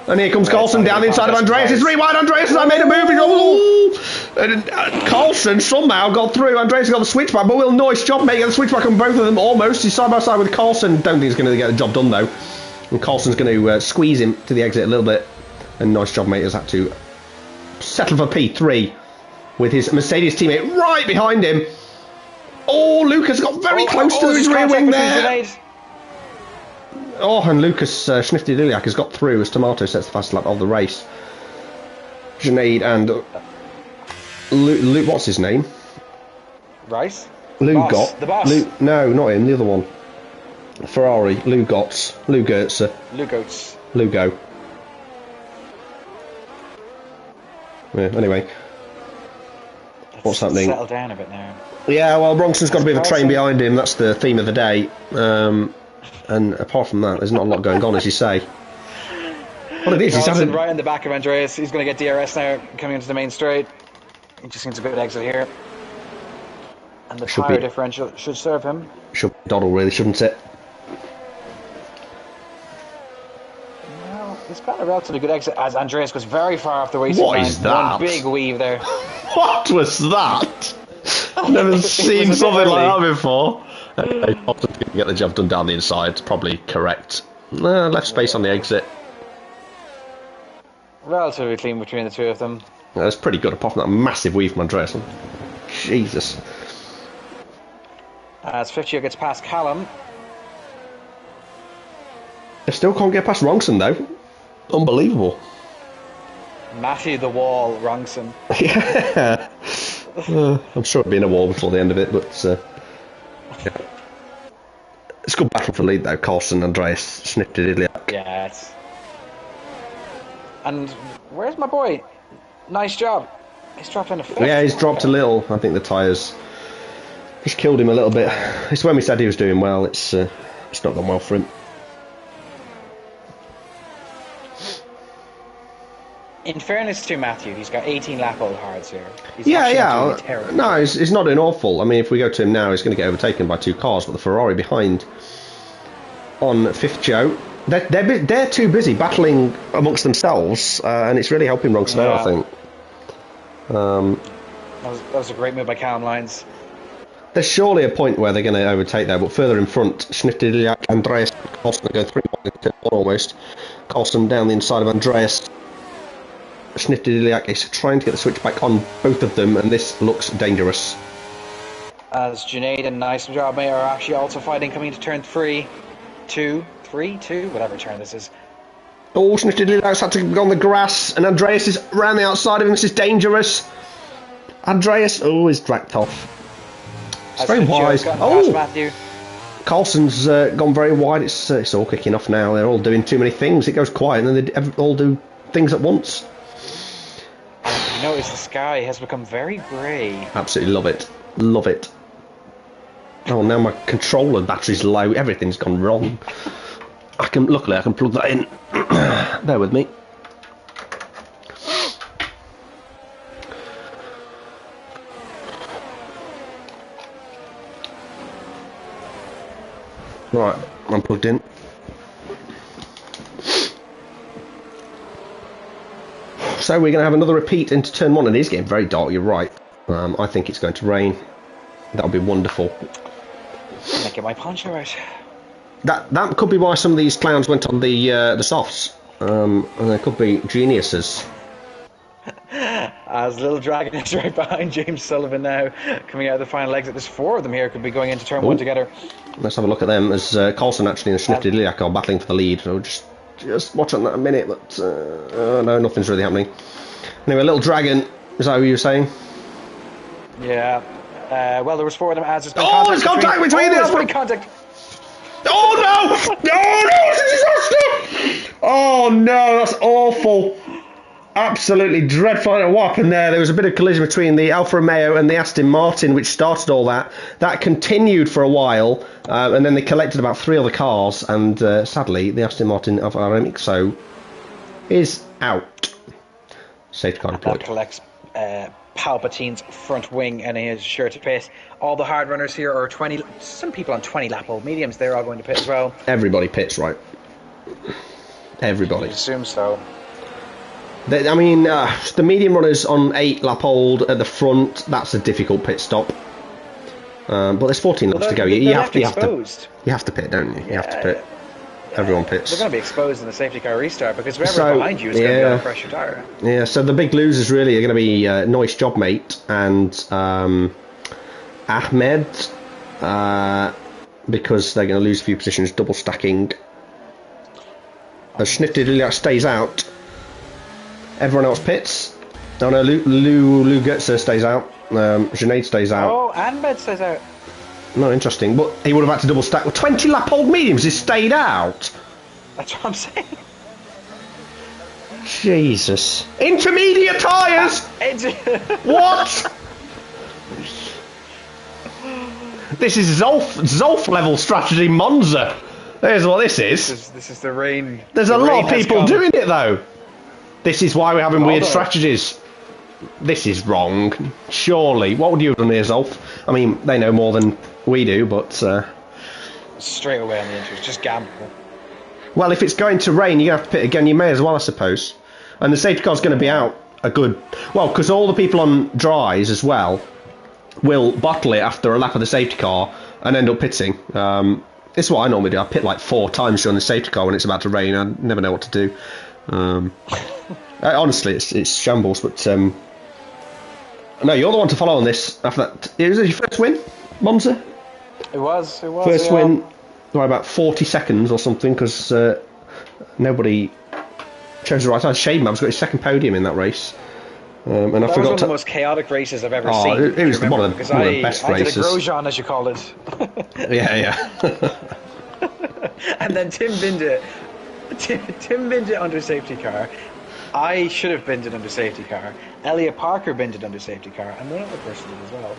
And here comes Carlson down the inside of Andreas. It's 3 wide. Andreas has made a move. And Carlson somehow got through. Andreas got the switchback, but Will, nice job, mate. Get the switchback on both of them almost. He's side by side with Carlson. Don't think he's going to get the job done, though. And Carlson's going to squeeze him to the exit a little bit. And nice job, mate. Has had to settle for P3 with his Mercedes teammate right behind him. Oh, Lucas got very close to his rear wing there. Oh, and Lucas Schnifty Liliak has got through as Tomato sets the fastest lap of the race. Junaid and what's his name? Rice? Lou Boss. Gott. The boss. No, not him, the other one. Ferrari, Lou Gotts. Lou Goetze. Lou Goetz. Lugo. Yeah, anyway. What's happening? Settle down a bit now. Yeah, well, Bronson's got a bit of a train behind him. That's the theme of the day. And apart from that, there's not a lot going on, as you say. What it is, he's having right in the back of Andreas. He's going to get DRS now, coming into the main straight. He just needs a good exit here. And the tyre differential should serve him. Should be Doddle, really, shouldn't it? Well, he's got a relatively good exit, as Andreas goes very far off the racing line. What is that? One big weave there. What was that? I've never seen something like that before. They often get the job done down the inside. It's probably correct. Left space on the exit. Relatively clean between the two of them. That's pretty good, apart from that massive weave from Andreas. Jesus. As 50 gets past Callum. They still can't get past Rongson, though. Unbelievable. Matthew the Wall Rongson. Yeah. I'm sure it'll be in a wall before the end of it, but yeah. It's a good battle for lead though. Carlson, Andreas, Snifty Idliak. Yeah. And where's my boy? Nice job. He's dropped in a 5th. Yeah, he's dropped a little. I think the tyres just killed him a little bit. It's when we said he was doing well. It's not gone well for him. In fairness to Matthew, he's got 18 lap old hards here. He's yeah. No, he's not doing awful. I mean, if we go to him now, he's going to get overtaken by 2 cars, but the Ferrari behind on 5th Joe. They're too busy battling amongst themselves, and it's really helping Rongson out, I think. That was a great move by Callum Lyons. There's surely a point where they're going to overtake there, but further in front, Schnifty, Andreas, Carlson go 3 almost. Carlson down the inside of Andreas. Schnifty is trying to get the switch back on both of them, and this looks dangerous. As Junaid and Nice Job May are actually also fighting coming into turn 3, 2, whatever turn this is. Oh, Schnifty had to go on the grass, and Andreas is around the outside of him. This is dangerous. Andreas, is dragged off. It's very wide. Oh, Matthew. Carlson's gone very wide. It's all kicking off now. They're all doing too many things. It goes quiet, and then they all do things at once. You notice the sky has become very grey. Absolutely love it. Love it. Oh, now my controller battery's low. Everything's gone wrong. Luckily I can plug that in. Bear with me. Right, I'm plugged in. So we're going to have another repeat into turn 1, and it is getting very dark, you're right. I think it's going to rain. That'll be wonderful. I'm gonna get my poncho out. That could be why some of these clowns went on the softs. And they could be geniuses. As Little Dragon is right behind James Sullivan now, coming out of the final exit. There's 4 of them here, could be going into turn 1 together. Let's have a look at them as Carlson actually and Schnifty Liliak are battling for the lead. So just just watch on that a minute, but no, nothing's really happening. Anyway, Little Dragon, is that what you were saying? Yeah. Well, there was 4 of them as there's been there's contact between the there's been contact. Oh no! Oh no! It's a disaster! Oh no, that's awful. Absolutely dreadful. I don't know what happened there. There was a bit of collision between the Alfa Romeo and the Aston Martin, which started all that. That continued for a while, and then they collected about 3 other cars, and sadly, the Aston Martin of RMXO is out. Safety car deployed. That collects Palpatine's front wing, and he is sure to pit. All the hard runners here are 20. Some people on 20 lap old mediums. They're all going to pit as well. Everybody pits, right? Everybody. I assume so. I mean, the medium runners on 8 lap old at the front. That's a difficult pit stop. But there's 14 laps to go. You have to pit, don't you? You have to pit. Everyone pits. They're going to be exposed in the safety car restart because whoever behind you is going to be able to crash your tyre. Yeah, so the big losers really are going to be Noise Jobmate and Ahmed, because they're going to lose a few positions, double stacking. As Schnifty stays out, everyone else pits. Oh no, Lou Goetze stays out. Junaid stays out. Oh, Ahmed stays out. Not interesting, but he would have had to double stack. 20 lap old mediums, he stayed out. That's what I'm saying. Jesus. Intermediate tyres! What? This is Zolf level strategy Monza. There's what this is. This is the rain. There's a lot of people doing it though. This is why we're having weird strategies. This is wrong. Surely. What would you have done here, Zolf? I mean, they know more than we do, but... Straight away on the intros, just gamble. Well, if it's going to rain, you're going to have to pit again. You may as well, I suppose. And the safety car's going to be out a good... Well, because all the people on dries as well will bottle it after a lap of the safety car and end up pitting. This is what I normally do. I pit like 4 times during the safety car when it's about to rain. I never know what to do. Honestly, it's shambles, but... No, you're the one to follow on this. After that, is it your first win, Monza? It was. First win by about 40 seconds or something, because nobody chose the right time. Shade Mab's got his second podium in that race. And I forgot was one of the most chaotic races I've ever seen. It was one of the best races. I did a Grosjean, as you called it. Yeah. And then Tim binned it under safety car. I should have binned it under safety car. Elliot Parker binned it under safety car, and one other person did as well.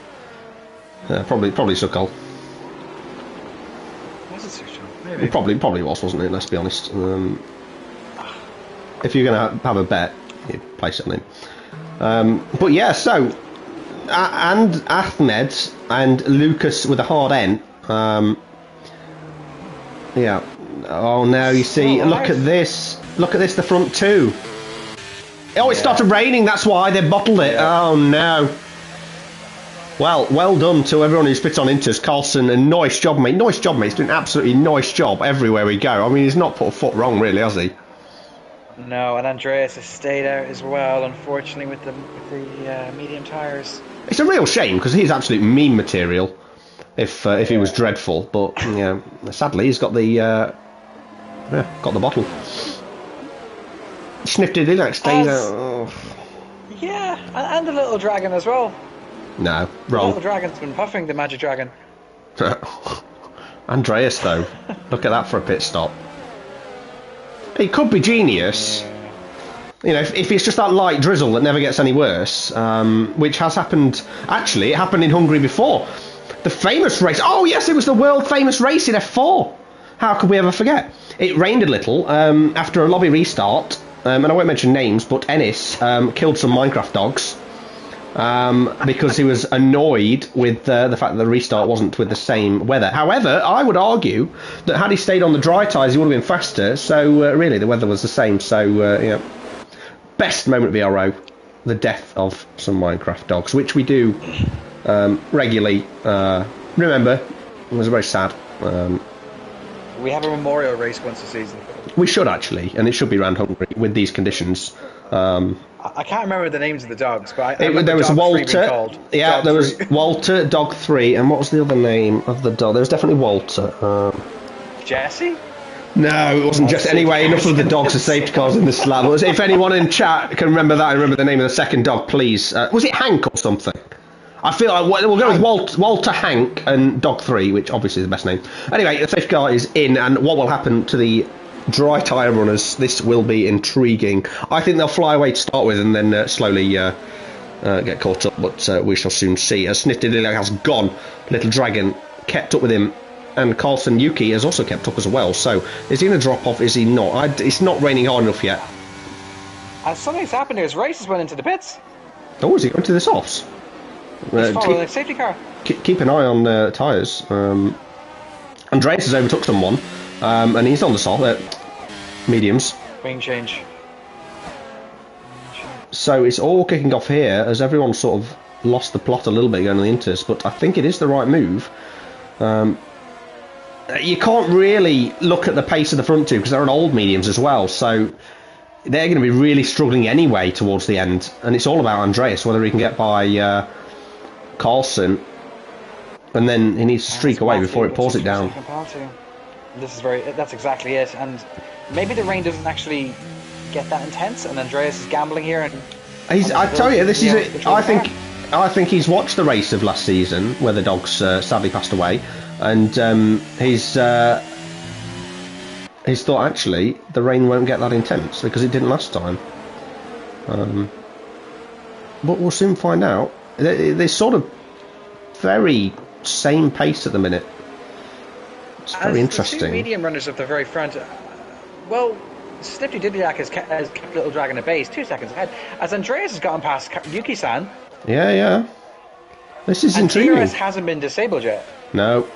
Probably Sukal. Was it Sukal? Maybe. It probably was, wasn't it? Let's be honest. If you're going to have a bet, you place it on him. But yeah, so and Ahmed and Lucas with a hard N. Yeah. Oh, now you see. Look at this. Look at this. The front two. Oh, it started raining, that's why they bottled it. Yeah. Oh no. Well done to everyone who's put on Inters, Carlson, and nice job, mate. Nice job, mate. He's doing an absolutely nice job everywhere we go. I mean, he's not put a foot wrong, really, has he? No, and Andreas has stayed out as well, unfortunately, with the medium tyres. It's a real shame, because he's absolute meme material if he was dreadful. But, yeah, sadly, he's got the bottle. Snifted in, like, stays out. Oh. Yeah, and the little dragon as well. No, wrong. The little dragon's been puffing the magic dragon. Andreas, though. Look at that for a pit stop. It could be genius. Yeah. You know, if it's just that light drizzle that never gets any worse, which has happened... Actually, it happened in Hungary before. The famous race... Oh, yes, it was the world-famous race in F4. How could we ever forget? It rained a little after a lobby restart. And I won't mention names, but Ennis killed some Minecraft dogs because he was annoyed with the fact that the restart wasn't with the same weather. However, I would argue that had he stayed on the dry tyres, he would have been faster. So really, the weather was the same. So yeah, best moment of VRO, the death of some Minecraft dogs, which we do regularly remember. It was very sad. We have a memorial race once a season. We should actually, and it should be around Hungary with these conditions. I can't remember the names of the dogs, but there was Walter. Yeah, there was Walter, Dog 3, and what was the other name of the dog? There was definitely Walter. Jesse? No, it wasn't just. Anyway, enough of the dogs and safety cars in this lab. If anyone in chat can remember that, and remember the name of the second dog, please. Was it Hank or something? I feel like we'll go with Walter Hank and Dog 3, which obviously is the best name. Anyway, the safety car is in, and what will happen to the dry tyre runners, this will be intriguing. I think they'll fly away to start with and then slowly get caught up, but we shall soon see. As Snifty Lily has gone, Little Dragon kept up with him, and Carlson Yuki has also kept up as well. So is he going to drop off? Is he not? It's not raining hard enough yet. Something's happened here. His race has went into the pits. Oh, is he going to the softs? He's following the safety car. Keep an eye on tyres. Andreas has overtook someone, and he's on the soft mediums. Wing change. So it's all kicking off here as everyone sort of lost the plot a little bit going on the Inters, but I think it is the right move. You can't really look at the pace of the front two because they're on old mediums as well, so they're going to be really struggling anyway towards the end, and it's all about Andreas, whether he can get by Carlson, and then he needs to streak away before it pours it down. That's exactly it, and maybe the rain doesn't actually get that intense, and Andreas is gambling here, and I tell you, this is it. I think he's watched the race of last season where the dogs sadly passed away, and he's thought actually the rain won't get that intense because it didn't last time. But we'll soon find out. They're sort of very same pace at the minute. It's very interesting. The two medium runners at the very front. Well, Snifty Didiak has kept Little Dragon at base 2 seconds ahead. As Andreas has gotten past Yuki-san. Yeah. This is intriguing. Dariuss hasn't been disabled yet. No,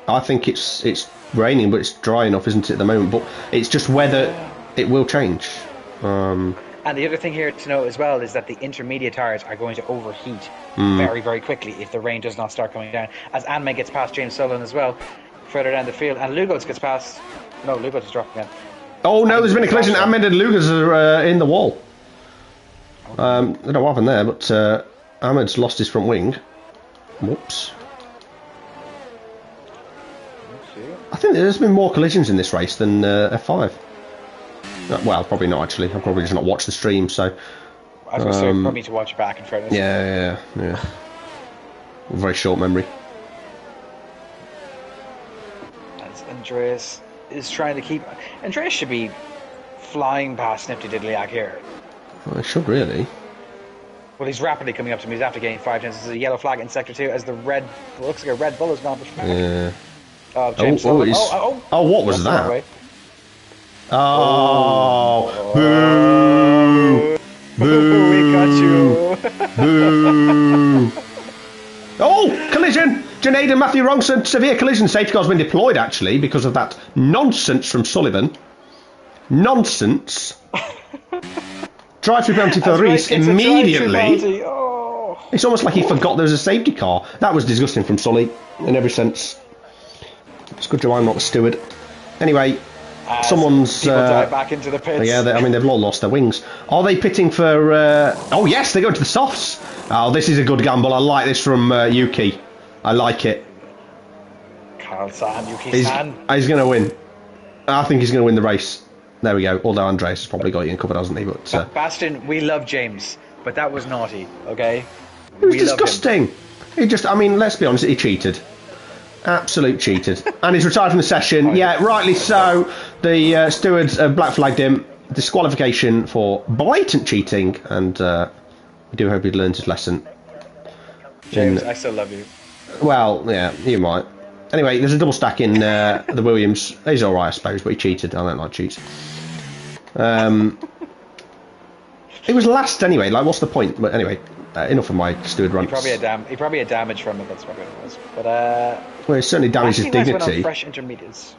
I think it's raining, but it's dry enough, isn't it, at the moment? But it's just whether it will change. And the other thing here to note as well is that the intermediate tyres are going to overheat very, very quickly if the rain does not start coming down. As Anme gets past James Sullivan as well, further down the field, and Lugos gets past. No, Lugos is dropping again. Oh no, there's been a collision. Ahmed and Lugos are in the wall. I don't know what happened there, but Ahmed's lost his front wing. Whoops. I think there's been more collisions in this race than F5. Well, probably not actually. I've probably just not watched the stream, so. I was going to say, probably need to watch it back in fairness. Yeah. Very short memory. As Andreas is trying to keep. Andreas should be flying past Snifty Diddlyak here. Well, it should really. Well, he's rapidly coming up to me. He's after gaining 5 chances. There's a yellow flag in sector 2 as the red. Looks like a Red Bull has gone for back. Yeah. James Oh, what was that? Oh, boo! We got you. Boo! Oh, collision! Junaid and Matthew Wrongson, severe collision. Safety car's been deployed actually because of that nonsense from Sullivan. Nonsense. Drive-through penalty for Reese immediately. Oh. It's almost like he forgot there was a safety car. That was disgusting from Sully in every sense. It's good to I'm not the steward. Anyway, someone's dive back into the pits. Yeah, I mean they've all lost their wings. Are they pitting for? Oh yes, they're going to the softs. Oh, this is a good gamble. I like this from Yuki. I like it. Carl-san, Yuki-san. He's going to win. I think he's going to win the race. There we go. Although Andreas has probably got you covered, hasn't he? But Bastion, we love James, but that was naughty. Okay. It was disgusting. He just, I mean, let's be honest, he cheated. Absolute cheated. And he's retired from the session. Yeah, rightly so. The stewards black flagged him. Disqualification for blatant cheating, and we do hope he'd learned his lesson. James, I still love you. Well, yeah, you might. Anyway, there's a double stack in the Williams. He's alright, I suppose, but he cheated. I don't like cheats. It was last anyway. Like, what's the point? But anyway, enough of my steward rants. He probably had damage from it. That's probably what it was. But well, it certainly damaged his dignity. Fresh intermediates.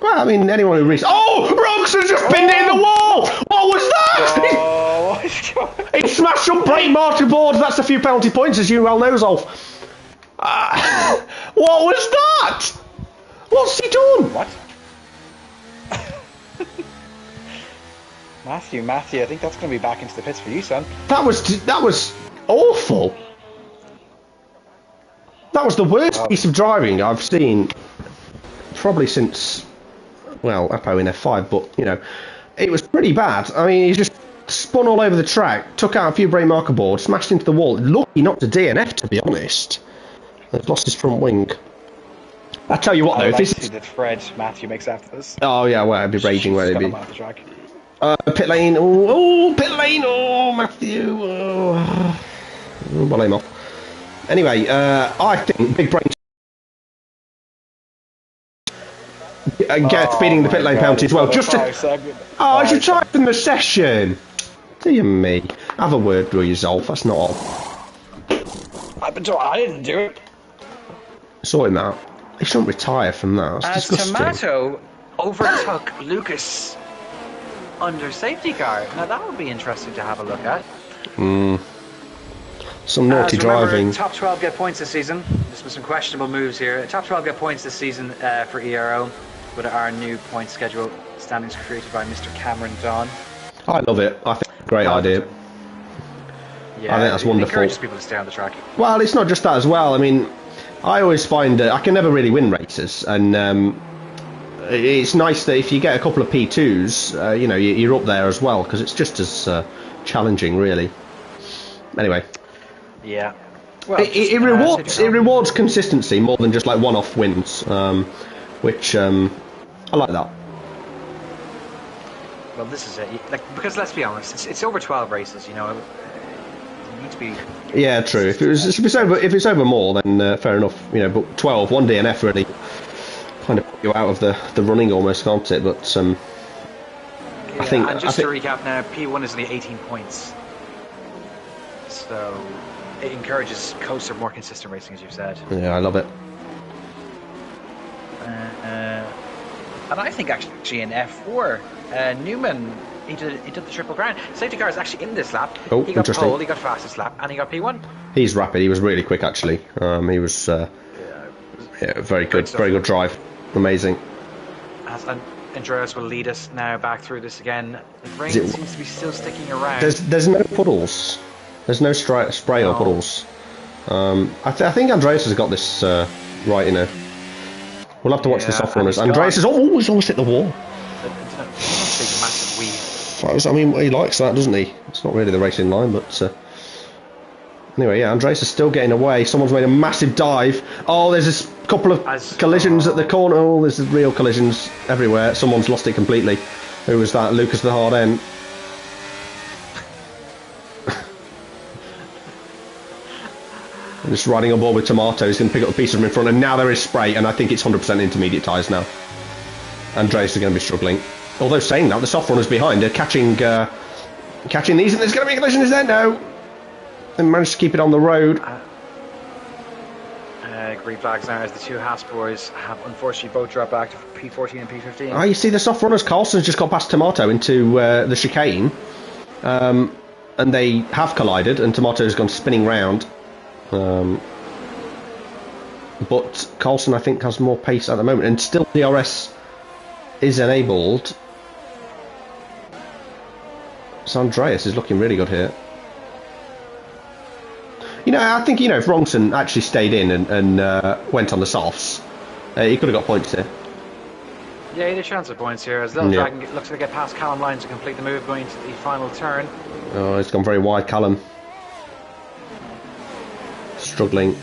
Well, I mean, anyone who reads. Oh, Roxon's just pinned it in the wall. What was that? Oh, he smashed some brake marker boards. That's a few penalty points, as you well know, Zolf. What was that? What's he done? What? Matthew, I think that's going to be back into the pits for you, son. That was awful. That was the worst piece of driving I've seen probably since well, Apo in F5, but, you know, it was pretty bad. I mean, he just spun all over the track, took out a few brake marker boards, smashed into the wall. Lucky not to DNF, to be honest. He's lost his front wing. I tell you what, though, if this is... that Fred Matthew makes after this. Oh, yeah, well, I'd be raging where it'd be. Off the track. Pit lane, oh, pit lane, oh, Matthew, oh. Well, I'm off. Anyway, I think big brain... Speeding the pit lane penalty as well. Just to... I should try from the session. Dear me. Have a word with yourself, that's not all. I've been told I didn't do it. Sort him out. He shouldn't retire from that. That's disgusting. Tomato overtook Lucas under safety car. Now that would be interesting to have a look at. Some naughty driving. Top 12 get points this season. There's been some questionable moves here. Top 12 get points this season for Ero with our new point schedule standings created by Mr. Cameron Don. I love it. I think it's a great idea. Yeah, I think that's wonderful. It encourages people to stay on the track. Well, it's not just that as well. I mean, I always find I can never really win races, and it's nice that if you get a couple of P2s, you know, you're up there as well, because it's just as challenging, really. Anyway. Yeah. Well, it rewards consistency more than just like one-off wins, which I like that. Well, this is it. Like, because let's be honest, it's over 12 races. You know, you need to be. Yeah, true. If it's over more, then fair enough. You know, but 12, one DNF really kind of put you out of the running almost, can't it? But yeah, I think. And just to recap now, P1 is only 18 points, so it encourages closer, more consistent racing, as you've said. Yeah, I love it. And I think actually in F4, Newman, he did the triple crown. Safety car is actually in this lap. Oh, he got pole, he got fastest lap, and he got P1. He's rapid. He was really quick actually. He was very good, very good drive. Amazing. And Dariuss will lead us now back through this again. The rain seems to be still sticking around. There's no puddles. There's no spray or puddles. I think Andreas has got this right, you know. We'll have to watch the soft runners. Andreas is always hit the wall. I mean, he likes that, doesn't he? It's not really the racing line, but anyway, yeah, Andreas is still getting away. Someone's made a massive dive. Oh, there's a couple of collisions at the corner. Oh, there's real collisions everywhere. Someone's lost it completely. Who was that? Lucas the hard end. Just riding on board with Tomato. He's going to pick up the piece of him in front, and now there is spray, and I think it's 100% intermediate tyres now. Andreas is going to be struggling. Although saying that, the soft runners behind are catching these, and there's going to be a collision, is there? No. They managed to keep it on the road. Green flags now as the two Haas boys have unfortunately both dropped back to P14 and P15. Oh, you see the soft runners. Carlson's just got past Tomato into the chicane, and they have collided, and Tomato's gone spinning round. But Carlson, I think, has more pace at the moment, and still DRS is enabled. So Andreas is looking really good here. You know, I think, you know, if Rongson actually stayed in and went on the softs, he could have got points here. Yeah, he had a chance of points here as Little Dragon looks to get past Callum Lyons to complete the move going into the final turn. Oh, it's gone very wide, Callum. Struggling.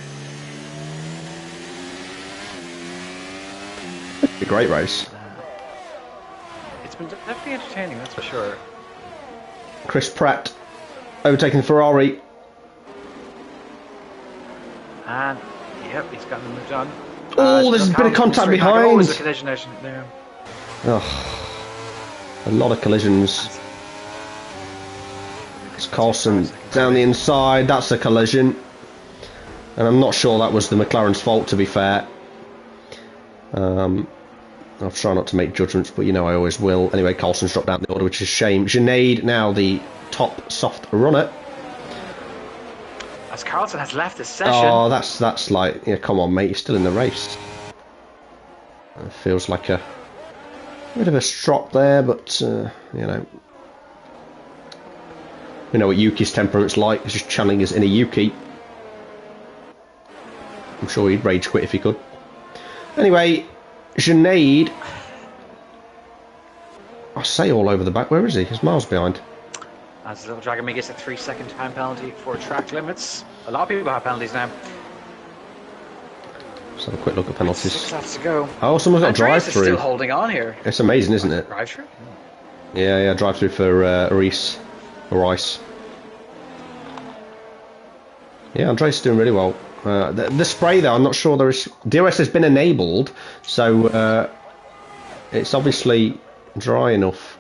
It's a great race. It's been definitely entertaining, that's for sure. Chris Pratt overtaking the Ferrari. And yep, he's gotten the move done. Oh, there's a bit of contact behind. Oh, there's a collision there. Oh, a lot of collisions. It's Carlson down the inside. That's a collision. And I'm not sure that was the McLaren's fault, to be fair. I'll try not to make judgments, but you know I always will. Anyway, Carlson's dropped down the order, which is a shame. Junaid now the top soft runner. As Carlson has left the session. Oh, that's like, yeah, come on, mate, you're still in the race. It feels like a bit of a strop there, but you know. We know what Yuki's temperament's like. He's just channeling his inner Yuki. I'm sure he'd rage quit if he could. Anyway, Junaid say all over the back. Where is he? He's miles behind. As the Little Dragon gets a 3-second time penalty for track limits. A lot of people have penalties now. Let's have a quick look at penalties. 6 laps to go. Oh, someone's got a drive-through. Still holding on here. It's amazing, isn't it? Drive-through? Yeah, drive-through for Reese. Or Rice. Yeah, Andreas is doing really well. The spray, though, I'm not sure there is... Dariuss has been enabled, so it's obviously dry enough.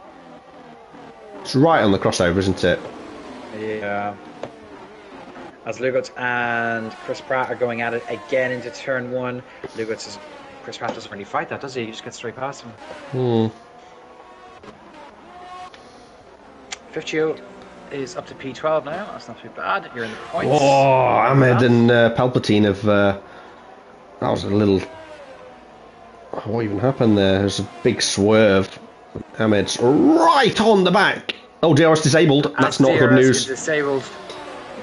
It's right on the crossover, isn't it? Yeah. As Lugos and Chris Pratt are going at it again into turn 1. Chris Pratt doesn't really fight that, does he? He just gets straight past him. Fifcio is up to P12 now. That's not too bad. You're in the points. Oh, Ahmed and Palpatine have... that was a little... What even happened there? There's a big swerve. Ahmed's right on the back. Oh, Dariuss disabled. That's not good news. Disabled.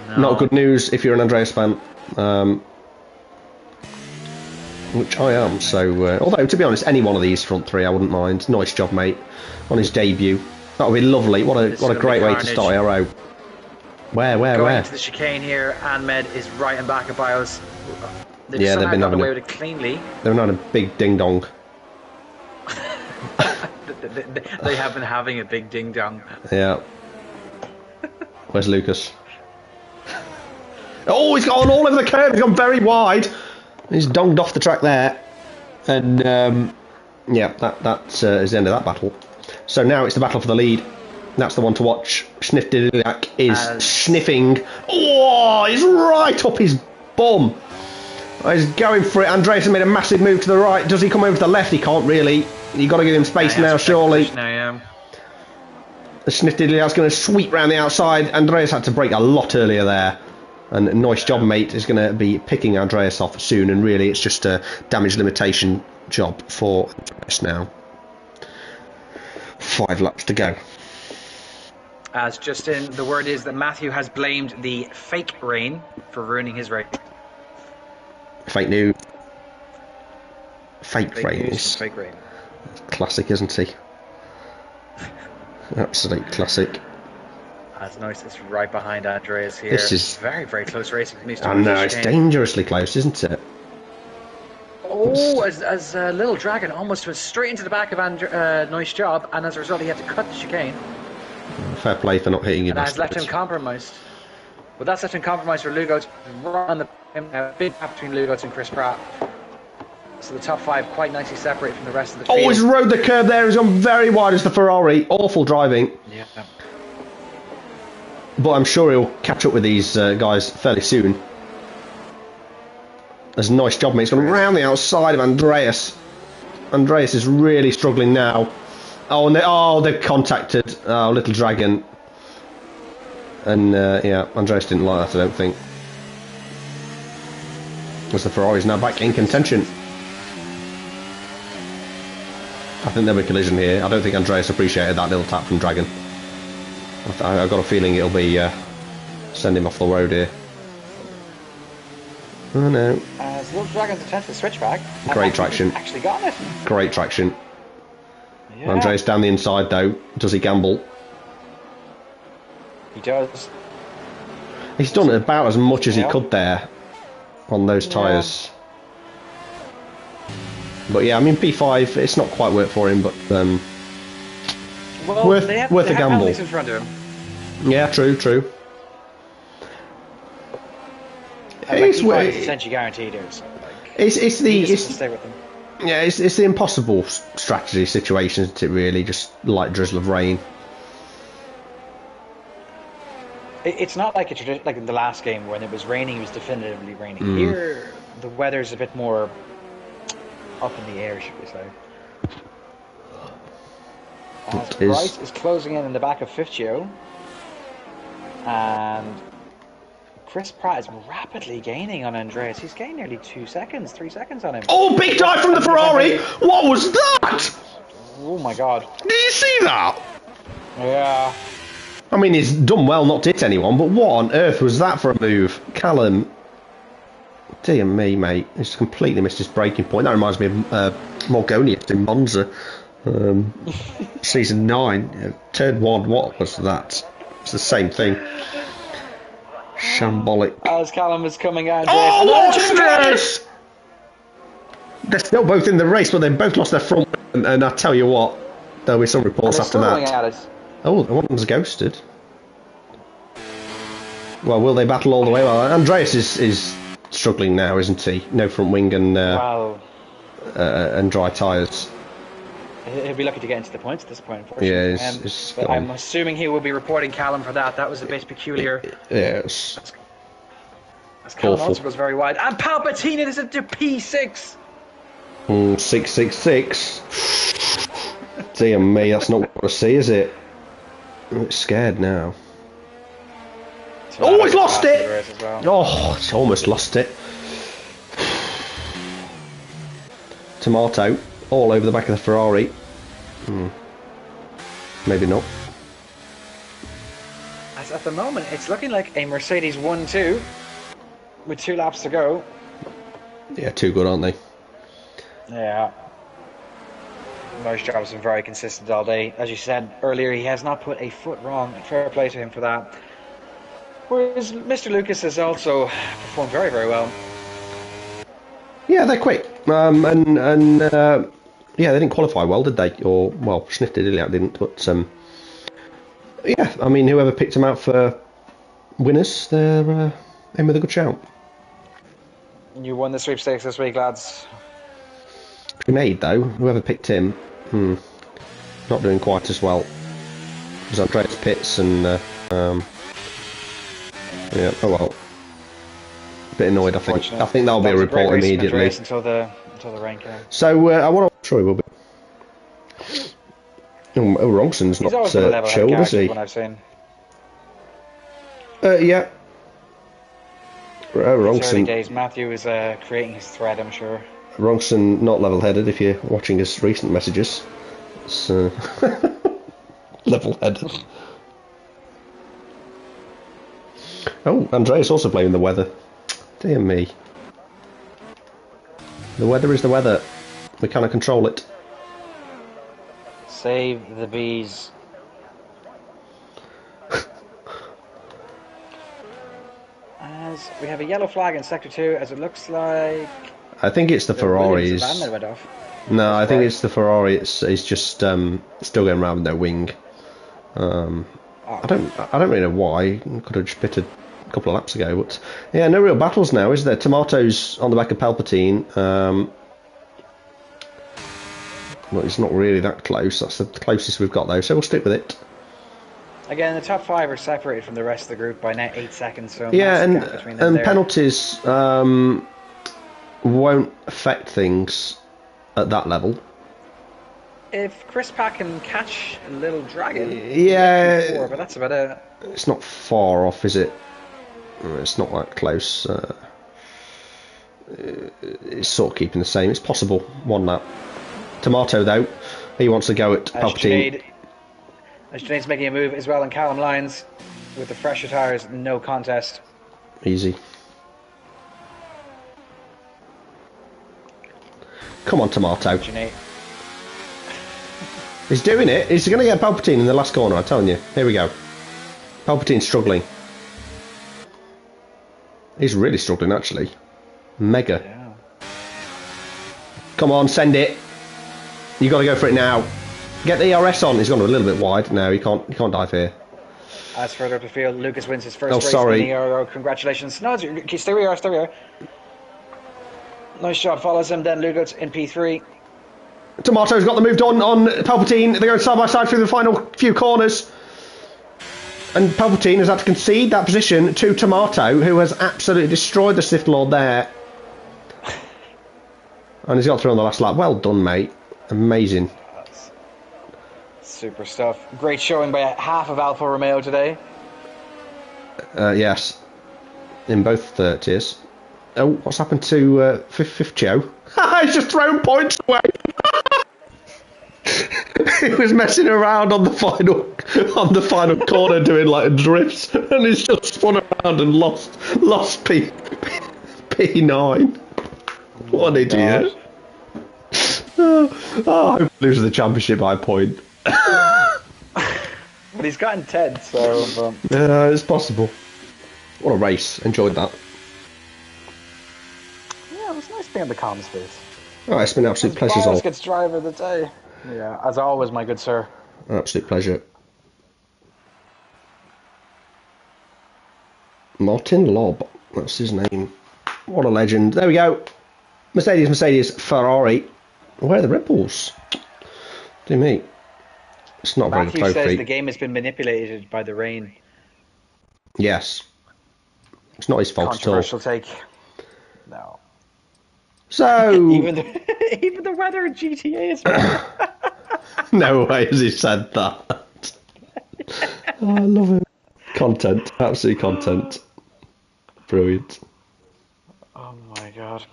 No. Not good news if you're an Andreas fan. Which I am, so... although, to be honest, any one of these front three I wouldn't mind. Nice job, mate. On his debut. That would be lovely. What a great way to start Ero. Where? Into the chicane here. Ahmed is right and back of Bios. They've been having away with it cleanly. They're not a big ding dong. They have been having a big ding dong. Yeah. Where's Lucas? Oh, he's gone all over the curb. He's gone very wide. He's donged off the track there. And yeah, that is the end of that battle. So now it's the battle for the lead. That's the one to watch. Snifdiliak is sniffing. Oh, he's right up his bum. He's going for it. Andreas has made a massive move to the right. Does he come over to the left? He can't really. You've got to give him space now, surely. The Snifdiliak's going to sweep round the outside. Andreas had to brake a lot earlier there. And nice job, mate, is going to be picking Andreas off soon. And really, it's just a damage limitation job for Andreas now. 5 laps to go. As Justin, the word is that Matthew has blamed the fake rain for ruining his race. Fake news. Fake rain. Fake rain. Classic, isn't he? Absolute classic. As nice, it's right behind Andreas here. This is very, very close racing. I know, it's dangerously close, isn't it? Oh, as Little Dragon almost went straight into the back of nice job, and as a result, he had to cut the chicane. Fair play for not hitting you. That has left him compromised. But that's left him compromised for Lugos. Right on the big gap between Lugos and Chris Pratt. So the top 5 quite nicely separated from the rest of the field. Oh, he's rode the curb there. He's gone very wide as the Ferrari. Awful driving. Yeah. But I'm sure he'll catch up with these guys fairly soon. That's a nice job, mate. He's gone round the outside of Andreas. Andreas is really struggling now. Oh, and they've contacted Little Dragon. And yeah, Andreas didn't like that, I don't think. As the Ferrari's now back in contention. I think there'll be a collision here. I don't think Andreas appreciated that little tap from Dragon. I've got a feeling it'll be send him off the road here. Oh no. As Little Dragon's attempt to switch back. Great traction. Actually got it. Great traction. Yeah. Andreas down the inside though. Does he gamble? He does. He's done about as much as he could there on those tyres. But yeah, I mean P5, it's not quite worked for him, but well, worth a gamble. In front of him. Yeah, true. It's essentially guaranteed here. So, it's stay with them. Yeah, it's the impossible strategy situation, isn't it? Really, just light drizzle of rain. It's not like like in the last game when it was raining. It was definitively raining. Here, the weather's a bit more up in the air, should we say? Bryce is closing in the back of Fifcio, and Chris Pratt is rapidly gaining on Andreas. He's gained nearly 2 seconds, 3 seconds on him. Oh, big dive from the Ferrari! What was that? Oh my god. Did you see that? Yeah. I mean, he's done well not to hit anyone, but what on earth was that for a move? Callum. Dear me, mate. He's completely missed his breaking point. That reminds me of Morgonius in Monza Season 9, turn 1, what was that? It's the same thing. Shambolic. As Callum is coming out. Oh, lost it! They're still both in the race, but they've both lost their front. And I tell you what, there'll be some reports after that. Oh, one of them's ghosted. Well, will they battle all the way? Well, Andreas is struggling now, isn't he? No front wing and dry tyres. He'll be lucky to get into the points at this point, unfortunately. Yeah, but I'm assuming he will be reporting Callum for that. That was a bit peculiar. Yes. As Callum also goes very wide. And Palpatine is at the P6! 666. Dear me, that's not what I want to see, is it? I'm scared now. Oh, he's lost it! Oh, it's almost lost it. Tomato all over the back of the Ferrari. Maybe not. As at the moment, it's looking like a Mercedes 1-2 with 2 laps to go. Yeah, too good, aren't they? Yeah. Nice job, has been very consistent all day. As you said earlier, he has not put a foot wrong. Fair play to him for that. Whereas Mr. Lucas has also performed very, very well. Yeah, they're quick. Yeah, they didn't qualify well, did they? Or, well, Sniff did, didn't. But, yeah, I mean, whoever picked them out for winners, they're in with a good shout. You won the sweepstakes this week, lads. Grenade, though, whoever picked him, not doing quite as well. It was Andreas Pitts and, yeah, oh well. A bit annoyed, I think. I think that'll be a report immediately. Until the rain came. So, I want to... Sure he will be. Oh, Rongson's not chilled, is he? When I've seen. Yeah. It's early days. Matthew is creating his thread, I'm sure. Rongson not level-headed if you're watching his recent messages. It's level-headed. Oh, Andreas also blaming the weather. Dear me. The weather is the weather. We cannot control it. Save the bees. As we have a yellow flag in Sector 2, as it looks like... I think it's the Ferraris. No, I think it's the Ferrari. It's just still going around with their wing. I don't really know why. Could have just pitted a couple of laps ago, but yeah, no real battles now, is there? Tomatoes on the back of Palpatine. Well, it's not really that close. That's the closest we've got though, so we'll stick with it. Again, the top 5 are separated from the rest of the group by now 8 seconds. So yeah, and penalties won't affect things at that level. If Chris Pack can catch a little dragon, yeah, but that's about it. It's not far off, is it? It's not that close. It's sort of keeping the same. It's possible. One lap. Tomato though, he wants to go at Palpatine. Junaid's making a move as well on Callum Lyons with the fresher tyres. No contest. Easy. Come on, Tomato. He's doing it. He's going to get Palpatine in the last corner, I'm telling you. Here we go. Palpatine's struggling. He's really struggling, actually. Mega. Yeah. Come on, send it. You got to go for it now. Get the ERS on. He's gone a little bit wide. No, he can't dive here. As further up the field, Lucas wins his first race sorry. in the Ero. Congratulations. No, stay where you are, stay where you are. Nice job, follows him, then Lucas in P3. Tomato's got the move on Palpatine. They're going side by side through the final few corners. And Palpatine has had to concede that position to Tomato, who has absolutely destroyed the Sith Lord there. And he's got through on the last lap. Well done, mate. Amazing. That's super stuff. Great showing by half of Alfa Romeo today. Yes. In both tiers. Oh, what's happened to Fifth Joe? He's just thrown points away. He was messing around on the final corner doing like drifts, and he's just spun around and lost P9. What an idiot! I hope he loses the championship by a point. But he's gotten 10, so... Yeah, it's possible. What a race. Enjoyed that. Yeah, it was nice being in the calm space. Oh, it's been an absolute pleasure, as always. Gets driver of the day. Yeah, as always, my good sir. An absolute pleasure. Martin Lobb. That's his name. What a legend. There we go. Mercedes, Ferrari. Where are the Red Bulls? Do me. It's not a very good Matthew trophy. says the game has been manipulated by the rain. Yes. It's not his fault at all. Controversial take. No. So... even the weather in GTA is better. No way has he said that. Oh, I love it. Content. Absolute content. Brilliant. Oh my god.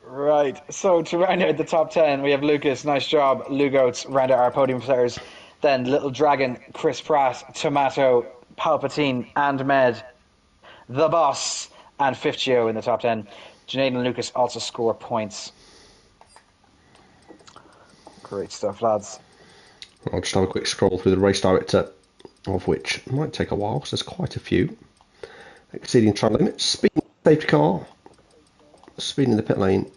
Right, so to round out the top 10, we have Lucas, nice job. Lugoats round out our podium players. Then Little Dragon, Chris Pratt, Tomato, Palpatine, and Med, The Boss, and Fifchio in the top 10. Junaid and Lucas also score points. Great stuff, lads. I'll just have a quick scroll through the race director, of which might take a while, because there's quite a few. Exceeding track limits, speeding safety car, speeding in the pit lane.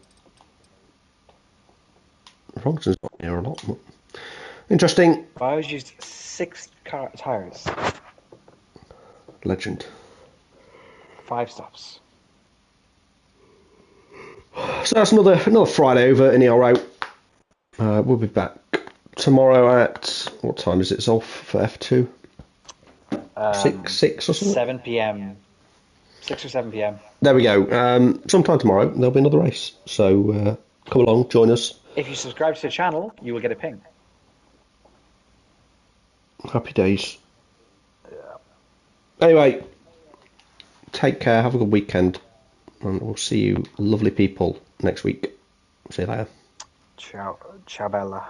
Rogson's not here a lot. But interesting. I always used 6 tyres. Legend. 5 stops. So that's another Friday over in Ero. We'll be back tomorrow at, what time is it? It's off for F2? 6 or something? 7 p.m. 6 or 7 p.m. There we go. Sometime tomorrow there'll be another race. So come along, join us. If you subscribe to the channel, you will get a ping. Happy days. Yeah. Anyway, take care, have a good weekend, and we'll see you lovely people next week. See you later. Ciao. Ciao, Bella.